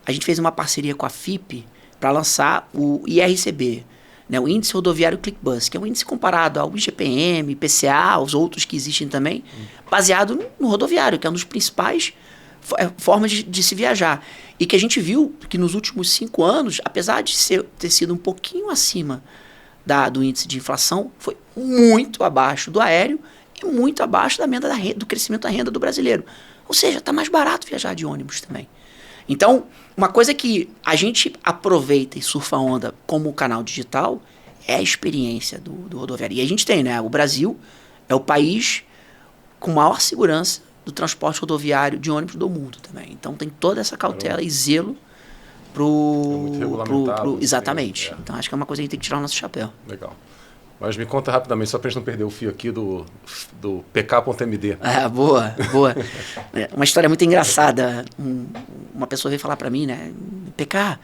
a gente fez uma parceria com a FIP para lançar o IRCB, né, o Índice Rodoviário ClickBus, que é um índice comparado ao IGPM, IPCA, aos outros que existem também, baseado no rodoviário, que é uma das principais formas de se viajar. E que a gente viu que nos últimos 5 anos, apesar de ter sido um pouquinho acima do índice de inflação, foi muito abaixo do aéreo e muito abaixo do crescimento da renda do brasileiro. Ou seja, está mais barato viajar de ônibus também. Então, uma coisa que a gente aproveita e surfa a onda como canal digital é a experiência do rodoviário. E a gente tem, né? O Brasil é o país com maior segurança do transporte rodoviário de ônibus do mundo também. Então tem toda essa cautela e zelo exatamente. Então acho que é uma coisa que a gente tem que tirar o nosso chapéu. Legal. Mas me conta rapidamente, só para a gente não perder o fio aqui do pk.md. Boa. Uma história muito engraçada. Uma pessoa veio falar para mim, né? PK,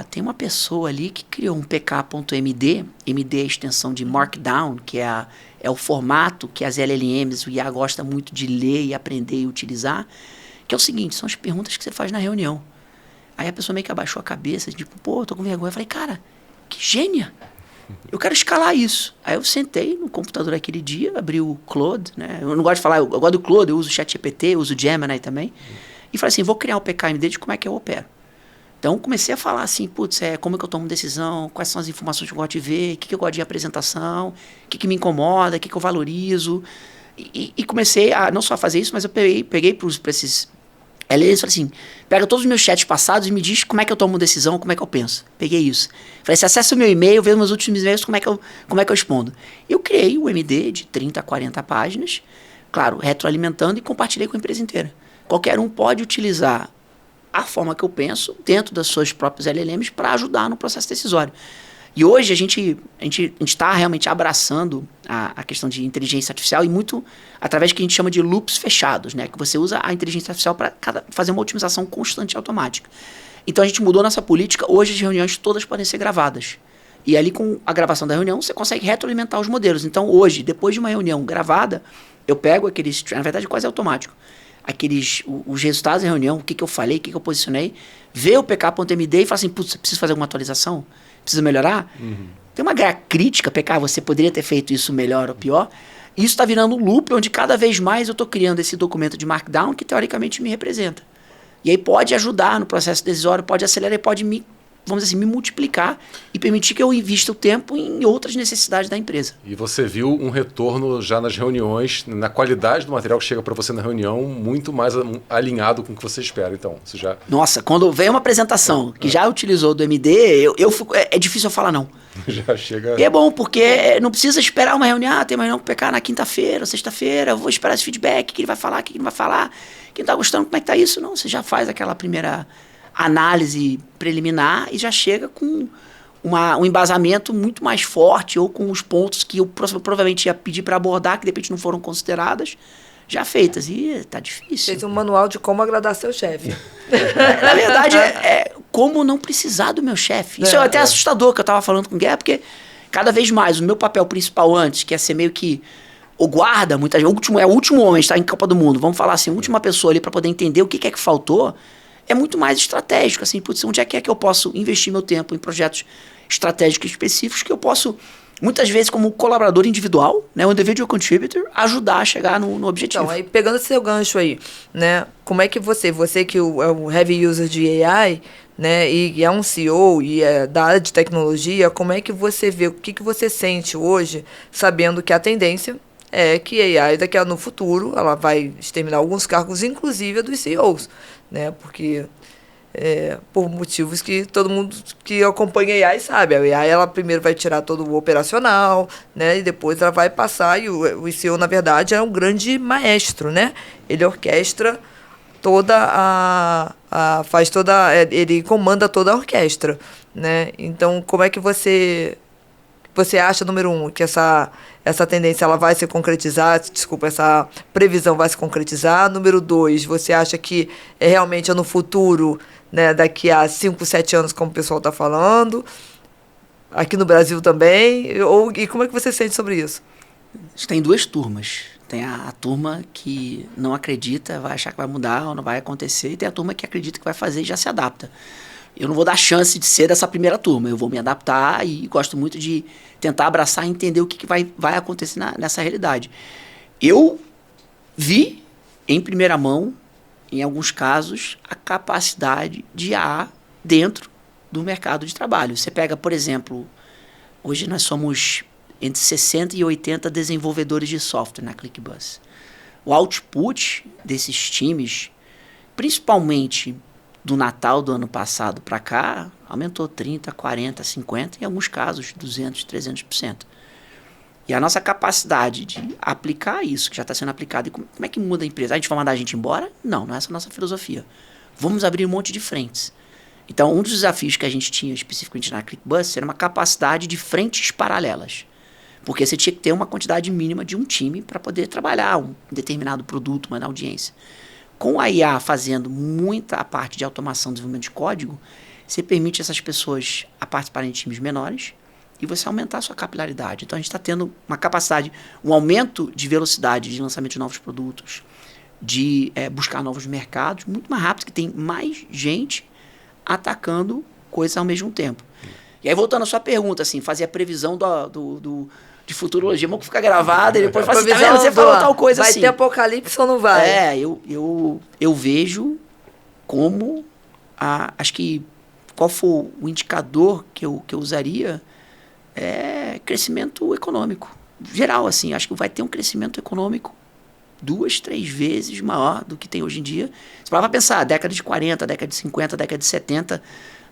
tem uma pessoa ali que criou um pk.md. MD é a extensão de Markdown, que é o formato que as LLMs, o IA gosta muito de ler e aprender e utilizar, que é o seguinte, são as perguntas que você faz na reunião. Aí a pessoa meio que abaixou a cabeça, tipo, tô com vergonha. Eu falei, cara, que gênia! Eu quero escalar isso. Aí eu sentei no computador aquele dia, abri o Claude, né? Eu não gosto de falar, eu gosto do Claude, eu uso o ChatGPT, eu uso o Gemini também. E falei assim, vou criar um PKMD de como é que eu opero. Então comecei a falar assim, como é que eu tomo decisão, quais são as informações que eu gosto de ver, o que eu gosto de apresentação, o que me incomoda, o que eu valorizo. E comecei a não só fazer isso, mas eu peguei para esses LLMs e falei assim, pega todos os meus chats passados e me diz como é que eu tomo decisão, como é que eu penso. Peguei isso. Falei, se acessa o meu e-mail, vê meus últimos e-mails, como é que eu respondo. Eu criei um MD de 30 a 40 páginas, claro, retroalimentando e compartilhei com a empresa inteira. Qualquer um pode utilizar a forma que eu penso dentro das suas próprias LLMs para ajudar no processo decisório. E hoje a gente está realmente abraçando a questão de inteligência artificial e muito através do que a gente chama de loops fechados, né? Que você usa a inteligência artificial para fazer uma otimização constante e automática. Então a gente mudou nossa política, hoje as reuniões todas podem ser gravadas. E ali com a gravação da reunião você consegue retroalimentar os modelos. Então hoje, depois de uma reunião gravada, eu pego aqueles, na verdade quase automático, os resultados da reunião, o que eu falei, o que eu posicionei, vê o pk.md e fala assim, putz, preciso fazer alguma atualização? Preciso melhorar? Tem uma crítica, PK, você poderia ter feito isso melhor ou pior. Isso está virando um loop onde cada vez mais eu estou criando esse documento de Markdown que teoricamente me representa. E aí pode ajudar no processo decisório, pode acelerar e pode vamos dizer assim, me multiplicar e permitir que eu invista o tempo em outras necessidades da empresa. E você viu um retorno já nas reuniões, na qualidade do material que chega para você na reunião, muito mais alinhado com o que você espera. Então, você já... Nossa, quando vem uma apresentação que já utilizou do MD, eu fico, é difícil eu falar não. Já chega... E é bom, porque não precisa esperar uma reunião, tem uma reunião com o PK na quinta-feira ou sexta-feira, eu vou esperar esse feedback, o que ele vai falar, o que ele não vai falar, quem está gostando, como é que está isso? Não, você já faz aquela primeira análise preliminar e já chega com um embasamento muito mais forte ou com os pontos que eu provavelmente ia pedir para abordar, que de repente não foram consideradas, já feitas. E tá difícil. Fez um manual de como agradar seu chefe. Na verdade, é como não precisar do meu chefe. Isso é até assustador que eu estava falando com o Guerra, porque cada vez mais o meu papel principal antes, que é ser meio que o guarda, muitas vezes, o último homem, está em Copa do Mundo, vamos falar assim, a última pessoa ali para poder entender o que é que faltou, é muito mais estratégico, assim, putz, onde é que eu posso investir meu tempo em projetos estratégicos específicos que eu posso, muitas vezes, como colaborador individual, né, um individual contributor, ajudar a chegar no objetivo. Então, aí, pegando esse seu gancho aí, né, como é que você que é um heavy user de AI, né, e é um CEO e é da área de tecnologia, como é que você vê, o que você sente hoje, sabendo que a tendência é que a AI, daqui a no futuro, ela vai exterminar alguns cargos, inclusive a dos CEOs, né? Porque, por motivos que todo mundo que acompanha a AI sabe, a AI, ela primeiro vai tirar todo o operacional, né? E depois ela vai passar, e o CEO, na verdade, é um grande maestro, né? Ele orquestra toda ele comanda toda a orquestra, né? Então, como é que você acha, número um, que essa tendência ela vai se concretizar, essa previsão vai se concretizar? Número 2, você acha que realmente é no futuro, né, daqui a 5, 7 anos, como o pessoal está falando, aqui no Brasil também? E como é que você sente sobre isso? Tem duas turmas. Tem a turma que não acredita, vai achar que vai mudar ou não vai acontecer, e tem a turma que acredita que vai fazer e já se adapta. Eu não vou dar chance de ser dessa primeira turma, eu vou me adaptar e gosto muito de tentar abraçar e entender o que vai acontecer nessa realidade. Eu vi, em primeira mão, em alguns casos, a capacidade de IA dentro do mercado de trabalho. Você pega, por exemplo, hoje nós somos entre 60 e 80 desenvolvedores de software na ClickBus. O output desses times, principalmente do Natal do ano passado para cá, aumentou 30%, 40%, 50%, em alguns casos 200%, 300%. E a nossa capacidade de aplicar isso, que já está sendo aplicado, e como é que muda a empresa? A gente vai mandar a gente embora? Não, não é essa a nossa filosofia. Vamos abrir um monte de frentes. Então, um dos desafios que a gente tinha especificamente na ClickBus era uma capacidade de frentes paralelas. Porque você tinha que ter uma quantidade mínima de um time para poder trabalhar um determinado produto, uma audiência. Com a IA fazendo muita a parte de automação e desenvolvimento de código, você permite essas pessoas a participarem de times menores e você aumentar a sua capilaridade. Então, a gente está tendo uma capacidade, um aumento de velocidade de lançamento de novos produtos, de buscar novos mercados, muito mais rápido, que tem mais gente atacando coisas ao mesmo tempo. E aí, voltando à sua pergunta, assim, fazer a previsão de futurologia, vamos ficar gravada e depois falar assim, tá vendo? Você falou tal coisa vai assim. Vai ter apocalipse ou não vai? Eu vejo como, acho que, qual for o indicador que eu usaria, é crescimento econômico. Geral, assim, acho que vai ter um crescimento econômico 2, 3 vezes maior do que tem hoje em dia. Você vai pensar, década de 40, década de 50, década de 70...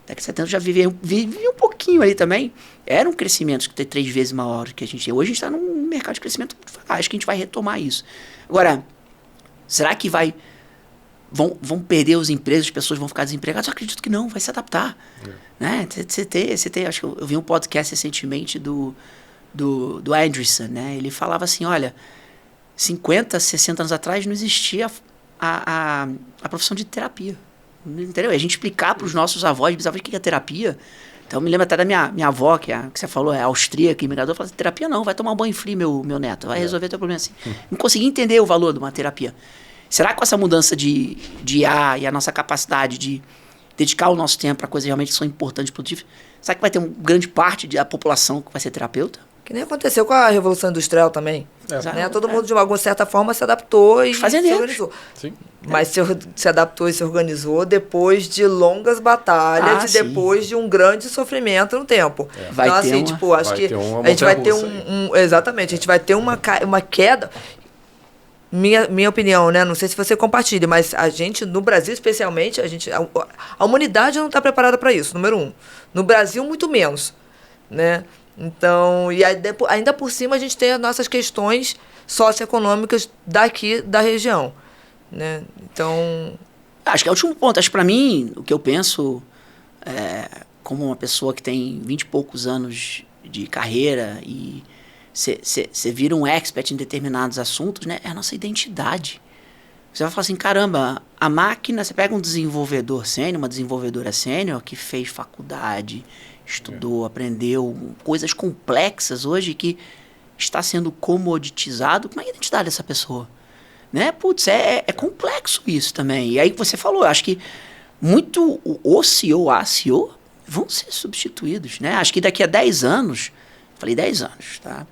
Década de 70 já vivia um pouquinho ali também. Era um crescimento que tem 3 vezes maior do que a gente tem. Hoje a gente está num mercado de crescimento muito devagar. Acho que a gente vai retomar isso. Agora, será que vão perder os empregos, as pessoas vão ficar desempregadas? Eu acredito que não, vai se adaptar. Né? Você tem, acho que eu vi um podcast recentemente do Andreessen, né? Ele falava assim, olha, 50, 60 anos atrás não existia a profissão de terapia. Entendeu? A gente explicar para os nossos avós, bisavós, o que é terapia. Então, eu me lembro até da minha avó, que você falou, é austríaca, imigrada, falou assim, terapia não, vai tomar um banho frio, meu neto, vai resolver teu problema assim. Não consegui entender o valor de uma terapia. será que com essa mudança de IA e a nossa capacidade de dedicar o nosso tempo para coisas realmente que são importantes e produtivas, será que vai ter uma grande parte da população que vai ser terapeuta? Que nem aconteceu com a Revolução Industrial também. Né? Todo mundo, de alguma certa forma, se adaptou e se organizou. Sim. Mas se adaptou e se organizou depois de longas batalhas e depois de um grande sofrimento no tempo. Vai então, ter assim, tipo, acho que a gente vai ter exatamente, a gente vai ter uma queda. Minha opinião, né? Não sei se você compartilha, mas a gente, no Brasil especialmente, a humanidade não está preparada para isso, número 1. No Brasil, muito menos, né? Então, e ainda por cima a gente tem as nossas questões socioeconômicas daqui da região, né? Então... Acho que é o último ponto. Acho que para mim, o que eu penso, como uma pessoa que tem 20 e poucos anos de carreira e você vira um expert em determinados assuntos, né? É a nossa identidade. Você vai falar assim, caramba, a máquina, você pega um desenvolvedor sênior, uma desenvolvedora sênior que fez faculdade, estudou, aprendeu coisas complexas hoje que está sendo comoditizado. Como é a identidade dessa pessoa? Né? Putz, é complexo isso também. E aí que você falou, eu acho que muito o CEO, a CEO vão ser substituídos, né? Acho que daqui a 10 anos, falei 10 anos, tá?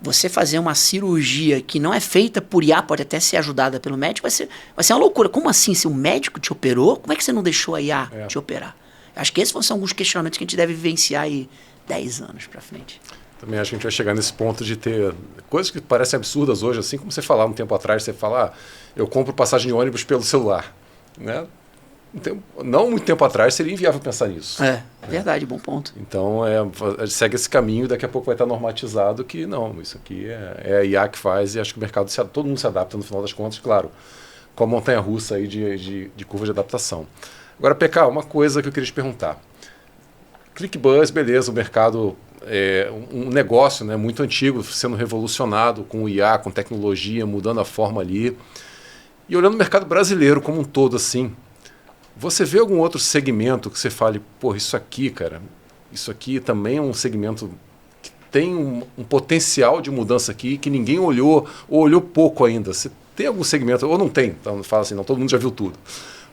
Você fazer uma cirurgia que não é feita por IA, pode até ser ajudada pelo médico, vai ser uma loucura. Como assim? Se o médico te operou, como é que você não deixou a IA te operar? Acho que esses vão ser alguns questionamentos que a gente deve vivenciar aí 10 anos para frente. Também acho que a gente vai chegar nesse ponto de ter coisas que parecem absurdas hoje, assim como você falava um tempo atrás, você fala, eu compro passagem de ônibus pelo celular, né? Não muito tempo atrás seria inviável pensar nisso. É verdade, bom ponto. Então, segue esse caminho, daqui a pouco vai estar normatizado que não, isso aqui é a IA que faz e acho que o mercado, todo mundo se adapta no final das contas, claro, com a montanha-russa aí de curva de adaptação. Agora, PK, uma coisa que eu queria te perguntar. ClickBuzz, beleza, o mercado é um negócio, né, muito antigo, sendo revolucionado com o IA, com tecnologia, mudando a forma ali. E olhando o mercado brasileiro como um todo assim, você vê algum outro segmento que você fale, pô, isso aqui, cara, isso aqui também é um segmento que tem um potencial de mudança aqui que ninguém olhou ou olhou pouco ainda. Você tem algum segmento, ou não tem, então fala assim, não, todo mundo já viu tudo.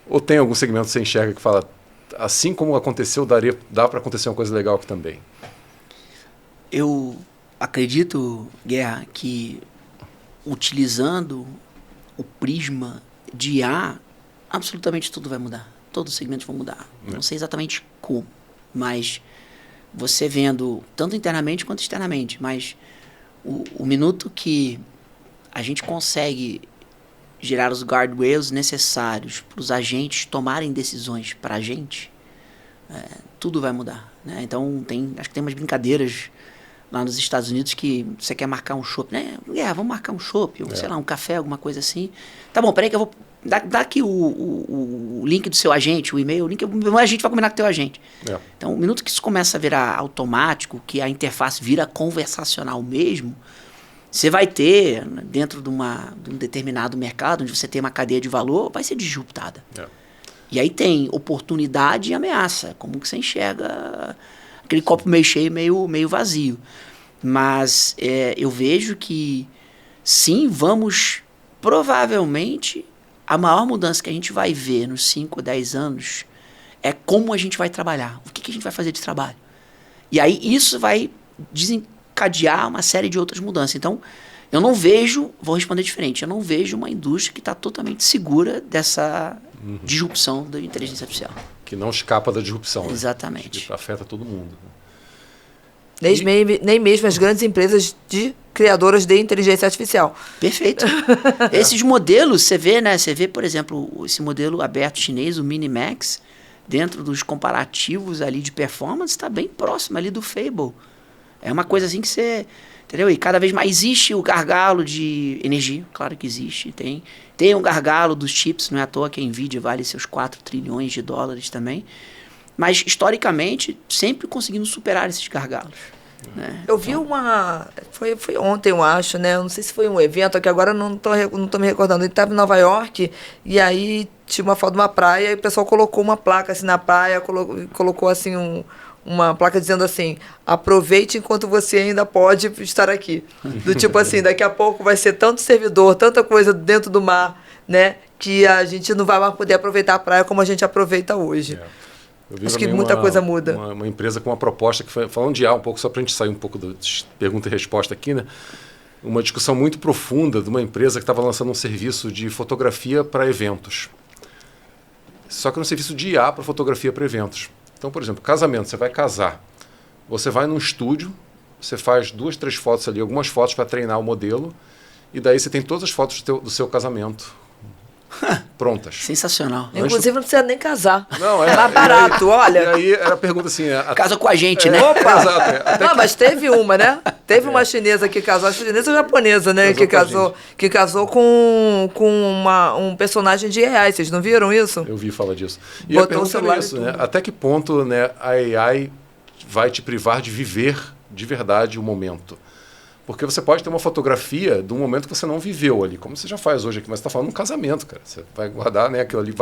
Ou tem algum segmento que você enxerga que fala, assim como aconteceu, dá para acontecer uma coisa legal aqui também? Eu acredito, Guerra, que utilizando o prisma de IA, absolutamente tudo vai mudar. Todos os segmentos vão mudar. Não sei exatamente como, mas você vendo tanto internamente quanto externamente, mas o minuto que a gente consegue gerar os guardrails necessários para os agentes tomarem decisões para a gente, tudo vai mudar, né? Então, acho que tem umas brincadeiras lá nos Estados Unidos que você quer marcar um chopp, né? Vamos marcar um chopp, sei lá, um café, alguma coisa assim. Tá bom, peraí que eu vou... Dá aqui o link do seu agente, o e-mail, o agente vai combinar com o teu agente. Então, o minuto que isso começa a virar automático, que a interface vira conversacional mesmo, você vai ter, dentro de um determinado mercado, onde você tem uma cadeia de valor, vai ser disruptada. E aí tem oportunidade e ameaça, como que você enxerga aquele copo meio cheio, meio vazio. Mas eu vejo que, sim, vamos, provavelmente, a maior mudança que a gente vai ver nos 5 ou 10 anos é como a gente vai trabalhar, o que a gente vai fazer de trabalho. E aí isso vai desencadear uma série de outras mudanças. Então, eu não vejo, vou responder diferente, eu não vejo uma indústria que está totalmente segura dessa disrupção da inteligência artificial. Que não escapa da disrupção. Exatamente. Que afeta todo mundo. Nem mesmo as grandes empresas criadoras de inteligência artificial. Perfeito. Esses modelos, você vê, né? Você vê, por exemplo, esse modelo aberto chinês, o Minimax, dentro dos comparativos ali de performance, está bem próximo ali do Fable. É uma coisa assim que você... Entendeu? E cada vez mais existe o gargalo de energia, claro que existe. Tem um gargalo dos chips, não é à toa que a Nvidia vale seus 4 trilhões de dólares também. Mas, historicamente, sempre conseguindo superar esses gargalos. Né? Eu vi foi ontem, eu acho, né? Eu não sei se foi um evento, que agora eu não tô me recordando. Ele estava em Nova York, e aí tinha uma foto de uma praia, e o pessoal colocou uma placa assim na praia, colocou assim uma placa dizendo assim, aproveite enquanto você ainda pode estar aqui. Do tipo assim, daqui a pouco vai ser tanto servidor, tanta coisa dentro do mar, né? Que a gente não vai mais poder aproveitar a praia como a gente aproveita hoje. Eu vi Acho que muita coisa muda. Uma empresa com uma proposta que foi, falando de IA um pouco, só para a gente sair um pouco da pergunta e resposta aqui, né? Uma discussão muito profunda de uma empresa que estava lançando um serviço de fotografia para eventos. Só que um serviço de IA para fotografia para eventos. Então, por exemplo, casamento, você vai casar. Você vai num estúdio, você faz 2, 3 fotos ali, algumas fotos para treinar o modelo, e daí você tem todas as fotos do seu casamento prontas. Sensacional. Inclusive, não precisa nem casar. Não, é mais barato, olha. E aí era a pergunta assim... Casa com a gente, né? Opa! Exato. Não, mas teve uma, né? Teve uma chinesa que casou, a chinesa ou japonesa, né? Que casou com um personagem de AI. Vocês não viram isso? Eu vi falar disso. E Botou a pergunta o celular é isso, né? Até que ponto, né, a AI vai te privar de viver de verdade o momento? Porque você pode ter uma fotografia de um momento que você não viveu ali, como você já faz hoje aqui, mas você está falando de um casamento, cara. Você vai guardar, né, aquilo ali,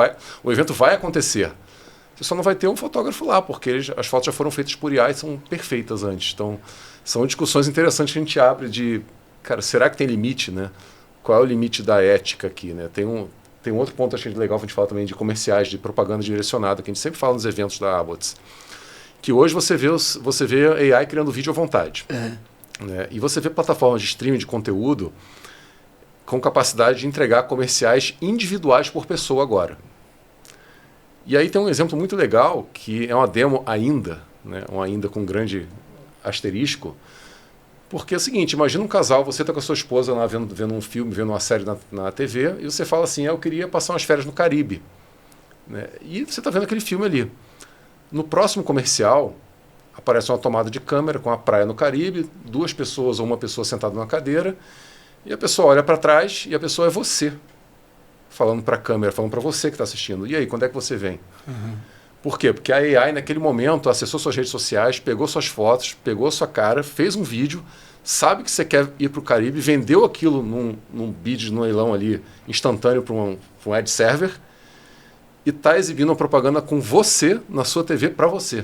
o evento vai acontecer. Você só não vai ter um fotógrafo lá, porque as fotos já foram feitas por IA e são perfeitas antes. Então, são discussões interessantes que a gente abre de, cara, será que tem limite, né? Qual é o limite da ética aqui, né? Tem um outro ponto, acho que legal, a gente fala também de comerciais, de propaganda direcionada, que a gente sempre fala nos eventos da Abbott's. Que hoje você vê AI criando vídeo à vontade. Né? E você vê plataformas de streaming de conteúdo com capacidade de entregar comerciais individuais por pessoa agora. E aí tem um exemplo muito legal, que é uma demo ainda, né? Um ainda com um grande asterisco, porque é o seguinte, imagina um casal, você está com a sua esposa lá vendo um filme, vendo uma série na TV, e você fala assim, eu queria passar umas férias no Caribe. Né? E você está vendo aquele filme ali. No próximo comercial, aparece uma tomada de câmera com a praia no Caribe, 2 pessoas ou uma pessoa sentada numa cadeira, e a pessoa olha para trás e a pessoa é você, falando para a câmera, falando para você que está assistindo. E aí, quando é que você vem? Por quê? Porque a AI, naquele momento, acessou suas redes sociais, pegou suas fotos, pegou a sua cara, fez um vídeo, sabe que você quer ir para o Caribe, vendeu aquilo num bid, num leilão ali, instantâneo para um ad server, e está exibindo uma propaganda com você na sua TV para você.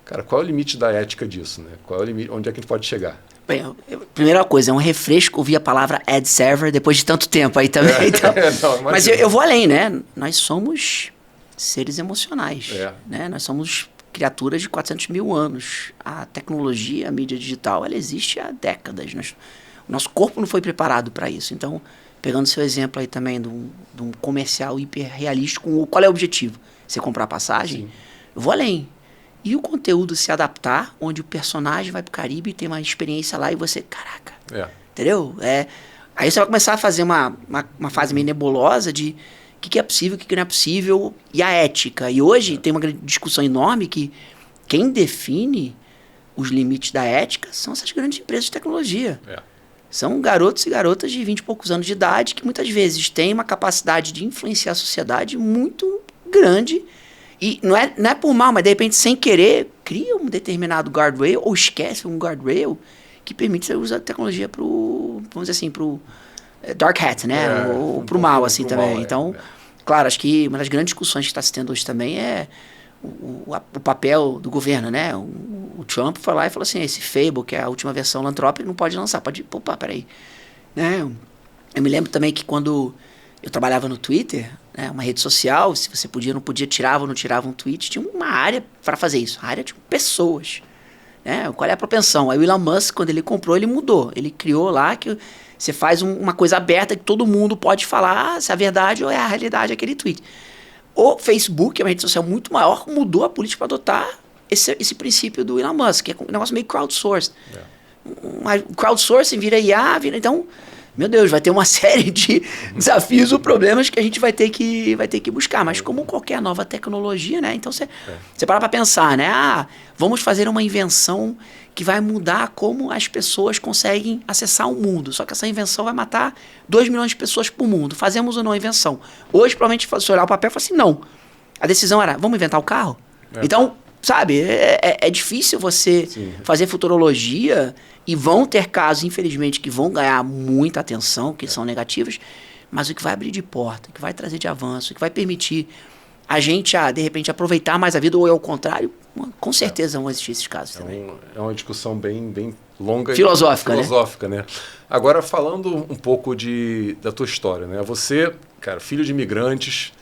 Cara, qual é o limite da ética disso, né? Qual é o limite, onde é que a gente pode chegar? Bem, primeira coisa, é um refresco ouvir a palavra ad server depois de tanto tempo aí também. Então, não, mas eu vou além, né? Nós somos seres emocionais. Né? Nós somos criaturas de 400 mil anos. A tecnologia, a mídia digital, ela existe há décadas. O nosso corpo não foi preparado para isso. Então, pegando seu exemplo aí também de um comercial hiperrealístico, qual é o objetivo? Você comprar passagem? Sim. Eu vou além. E o conteúdo se adaptar, onde o personagem vai pro Caribe e tem uma experiência lá e você, caraca, entendeu? Aí você vai começar a fazer uma fase meio nebulosa de o que é possível, o que não é possível, e a ética. E hoje tem uma discussão enorme que quem define os limites da ética são essas grandes empresas de tecnologia. São garotos e garotas de 20 e poucos anos de idade que muitas vezes têm uma capacidade de influenciar a sociedade muito grande. E não é por mal, mas de repente, sem querer, cria um determinado guardrail ou esquece um guardrail que permite você usar a tecnologia vamos dizer assim, pro dark hat, né? Ou pro mal, assim, também. Mal, então, claro, acho que uma das grandes discussões que está se tendo hoje também é o papel do governo, né? O Trump foi lá e falou assim, esse Fable, que é a última versão do Anthropic, não pode lançar, opa, peraí. Né? Eu me lembro também que quando eu trabalhava no Twitter, né, uma rede social, se você não podia, tirava ou não tirava um tweet, tinha uma área para fazer isso. A área tinha pessoas. Né? Qual é a propensão? Aí o Elon Musk, quando ele comprou, ele mudou. Ele criou lá que você faz uma coisa aberta que todo mundo pode falar se é a verdade ou é a realidade aquele tweet. O Facebook, que é uma rede social muito maior, mudou a política para adotar esse princípio do Elon Musk, que é um negócio meio crowdsourced. Crowdsourcing vira IA, então... Meu Deus, vai ter uma série de desafios ou problemas que a gente vai ter que buscar. Mas como qualquer nova tecnologia, né? Então você para pra pensar, né? Vamos fazer uma invenção que vai mudar como as pessoas conseguem acessar o mundo. Só que essa invenção vai matar 2 milhões de pessoas por mundo. Fazemos ou não a invenção? Hoje, provavelmente, se olhar o papel e falar assim, não. A decisão era, vamos inventar o carro? Então, sabe, é difícil você fazer futurologia e vão ter casos, infelizmente, que vão ganhar muita atenção, que são negativos, mas o que vai abrir de porta, o que vai trazer de avanço, o que vai permitir a gente, de repente, aproveitar mais a vida, ou é o contrário, com certeza vão existir esses casos também. É uma discussão bem longa filosófica, né? Agora, falando um pouco da tua história, né? Você cara, filho de imigrantes,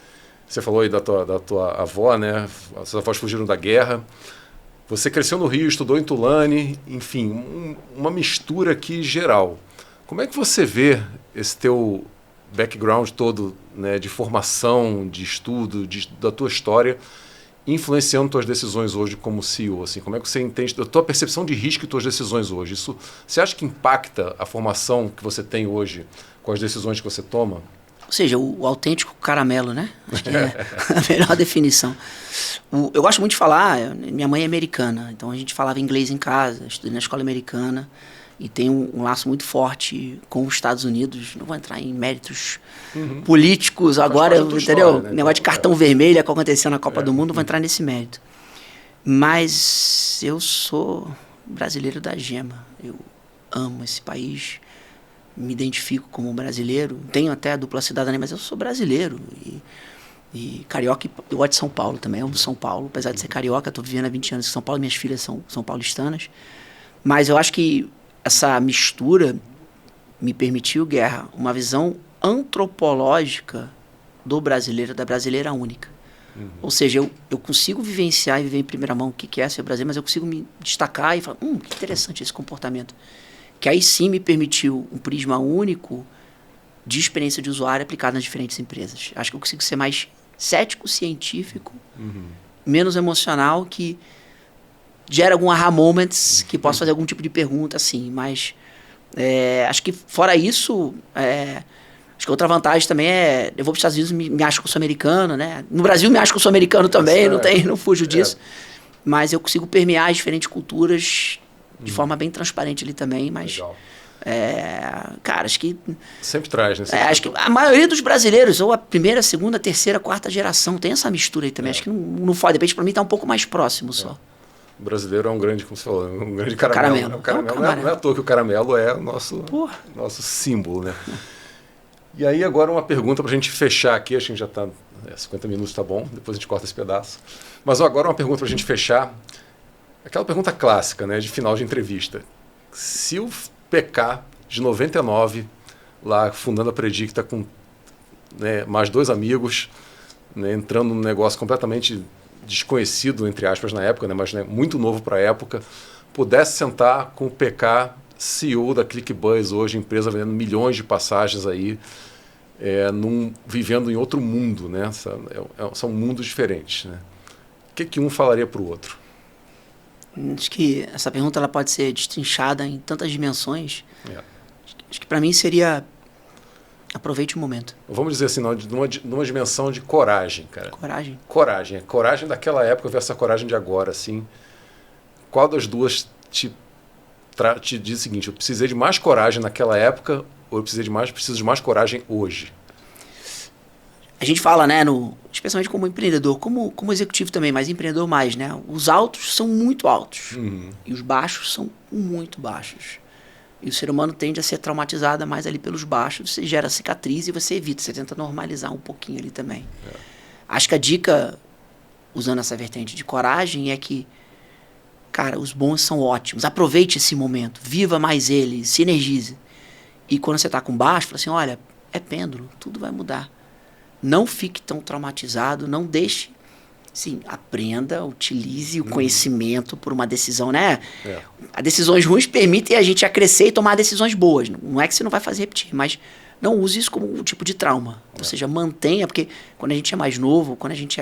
você falou aí da tua avó, né? As suas avós fugiram da guerra. Você cresceu no Rio, estudou em Tulane, enfim, uma mistura aqui geral. Como é que você vê esse teu background todo, né, de formação, de estudo, da tua história, influenciando tuas decisões hoje como CEO? Assim, como é que você entende a tua percepção de risco e tuas decisões hoje? Isso, você acha que impacta a formação que você tem hoje com as decisões que você toma? Ou seja, o autêntico caramelo, né? Acho que é a melhor definição. Eu gosto muito de falar, minha mãe é americana, então a gente falava inglês em casa, estudei na escola americana e tenho um laço muito forte com os Estados Unidos. Não vou entrar em méritos políticos agora, entendeu? História, né? Negócio de cartão vermelho, que aconteceu na Copa do Mundo, não vou entrar nesse mérito. Mas eu sou brasileiro da gema, eu amo esse país, me identifico como brasileiro, tenho até a dupla cidadania, mas eu sou brasileiro e carioca, eu gosto de São Paulo também, eu amo São Paulo, apesar de ser carioca, estou vivendo há 20 anos em São Paulo, minhas filhas são paulistanas, mas eu acho que essa mistura me permitiu, Guerra, uma visão antropológica do brasileiro, da brasileira única. Ou seja, eu consigo vivenciar e viver em primeira mão o que é ser brasileiro, mas eu consigo me destacar e falar, que interessante esse comportamento. Que aí sim me permitiu um prisma único de experiência de usuário aplicado nas diferentes empresas. Acho que eu consigo ser mais cético, científico, menos emocional, que gera algum aha moments, que posso fazer algum tipo de pergunta, assim. Mas acho que fora isso, acho que outra vantagem também é, eu vou para os Estados Unidos, me acho que eu sou americano, né? No Brasil me acho que eu sou americano também, não fujo disso. Mas eu consigo permear as diferentes culturas de forma bem transparente ali também, mas cara, acho que sempre traz, né? Acho que a maioria dos brasileiros, ou a primeira, segunda, terceira, quarta geração, tem essa mistura aí também. Acho que não fode, de repente para mim tá um pouco mais próximo só. O brasileiro é um grande, como você falou, um grande caramelo. Caramelo. Não é à toa que o caramelo é o nosso símbolo, né? E aí agora uma pergunta para a gente fechar aqui, acho que já está 50 minutos, tá bom, depois a gente corta esse pedaço. Mas agora uma pergunta para a gente fechar. Aquela pergunta clássica, né, de final de entrevista. Se o PK de 99, lá fundando a Predicta com, né, mais 2 amigos, né, entrando num negócio completamente desconhecido, entre aspas, na época, né, mas, né, muito novo para a época, pudesse sentar com o PK, CEO da ClickBuzz hoje, empresa vendendo milhões de passagens aí, vivendo em outro mundo, né? São mundos diferentes, né? O que um falaria para o outro? Acho que essa pergunta ela pode ser destrinchada em tantas dimensões. Acho que para mim seria aproveite o momento. Vamos dizer assim, numa dimensão de coragem, cara. Coragem. Coragem daquela época versus a coragem de agora, assim. Qual das duas te diz o seguinte, eu precisei de mais coragem naquela época ou eu preciso de mais coragem hoje? A gente fala, né, especialmente como empreendedor, como executivo também, mas empreendedor mais, né? Os altos são muito altos e os baixos são muito baixos. E o ser humano tende a ser traumatizado mais ali pelos baixos, você gera cicatriz e você evita, você tenta normalizar um pouquinho ali também. Acho que a dica, usando essa vertente de coragem, é que, cara, os bons são ótimos, aproveite esse momento, viva mais ele, se energize. E quando você está com baixo, fala assim, olha, é pêndulo, tudo vai mudar. Não fique tão traumatizado, não deixe, sim, aprenda, utilize o conhecimento por uma decisão, né? As decisões ruins permitem a gente a crescer e tomar decisões boas. Não é que você não vai fazer repetir, mas não use isso como um tipo de trauma. Ou seja, mantenha, porque quando a gente é mais novo, quando a gente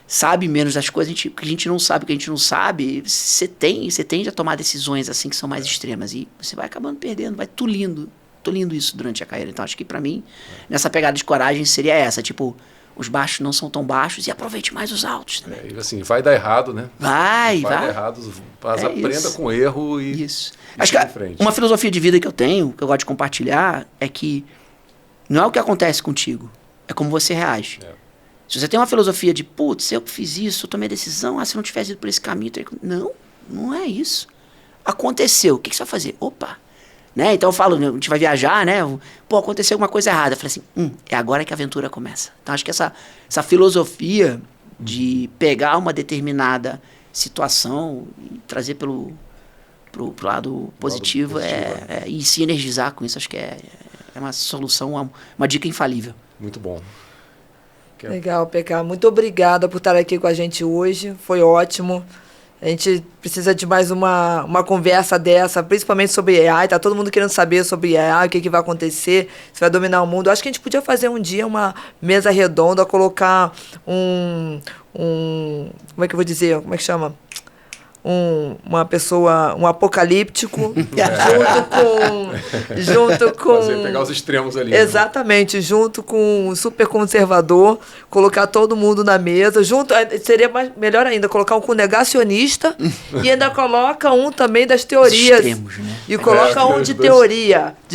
sabe menos das coisas, que a gente não sabe, que a gente não sabe, você tende a tomar decisões assim que são mais extremas e você vai acabando perdendo, vai tulindo isso durante a carreira. Então acho que pra mim, nessa pegada de coragem seria essa, tipo, os baixos não são tão baixos e aproveite mais os altos também. E assim, vai dar errado, né? Vai dar errado, mas aprenda isso. Com erro e isso. Acho que uma filosofia de vida que eu tenho, que eu gosto de compartilhar, é que não é o que acontece contigo, é como você reage. Se você tem uma filosofia de, putz, eu fiz isso, eu tomei a decisão, se não tivesse ido por esse caminho... Não é isso. Aconteceu, o que você vai fazer? Opa! Né? Então eu falo, a gente vai viajar, né? Pô, aconteceu alguma coisa errada. Eu falei assim, é agora que a aventura começa. Então acho que essa filosofia de pegar uma determinada situação e trazer pro lado positivo, e se energizar com isso, acho que é uma solução, uma dica infalível. Muito bom. Legal, PK. Muito obrigada por estar aqui com a gente hoje. Foi ótimo. A gente precisa de mais uma conversa dessa, principalmente sobre AI. Tá todo mundo querendo saber sobre AI, o que vai acontecer, se vai dominar o mundo. Acho que a gente podia fazer um dia uma mesa redonda, colocar como é que eu vou dizer? Como é que chama? Uma pessoa, um apocalíptico, junto com pegar os extremos ali. Exatamente, né? Junto com um super conservador, colocar todo mundo na mesa, seria melhor ainda, colocar um com negacionista e ainda coloca um também das teorias. Extremos, né? E coloca um de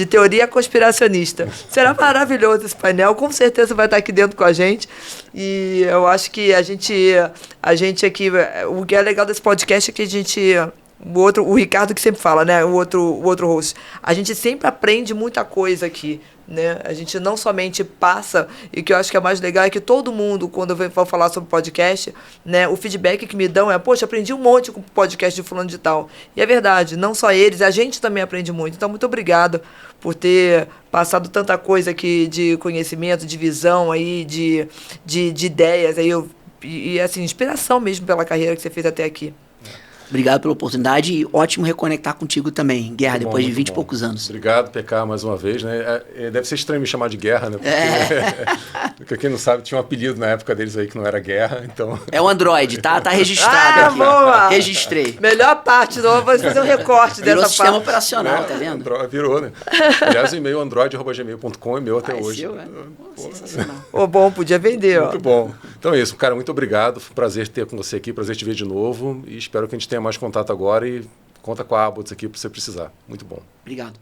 teoria conspiracionista. Será maravilhoso esse painel, com certeza vai estar aqui dentro com a gente. E eu acho que a gente aqui, o que é legal desse podcast é que a gente, o Ricardo que sempre fala, né, o outro host, a gente sempre aprende muita coisa aqui, né, a gente não somente passa, e o que eu acho que é mais legal é que todo mundo, quando eu vou falar sobre podcast, né, o feedback que me dão é, poxa, aprendi um monte com o podcast de fulano de tal, e é verdade, não só eles, a gente também aprende muito, então muito obrigado por ter passado tanta coisa aqui de conhecimento, de visão aí, de ideias aí, e assim, inspiração mesmo pela carreira que você fez até aqui. Obrigado pela oportunidade e ótimo reconectar contigo também, Guerra, depois de 20 e poucos anos. Obrigado, PK, mais uma vez. Né? Deve ser estranho me chamar de Guerra, né? Porque quem não sabe, tinha um apelido na época deles aí que não era Guerra, então... É o Android, tá registrado aqui. Boa! Registrei. Melhor parte, não vou fazer um recorte Virou dessa sistema parte. operacional, tá vendo? Virou, né? Aliás, o e-mail android@gmail.com é meu até hoje. Seu, né? Sensacional. Bom, podia vender, ó. Muito bom. Então é isso, cara, muito obrigado. Foi um prazer ter com você aqui, prazer te ver de novo. E espero que a gente tenha mais contato agora e conta com a Abbots aqui para você precisar. Muito bom. Obrigado.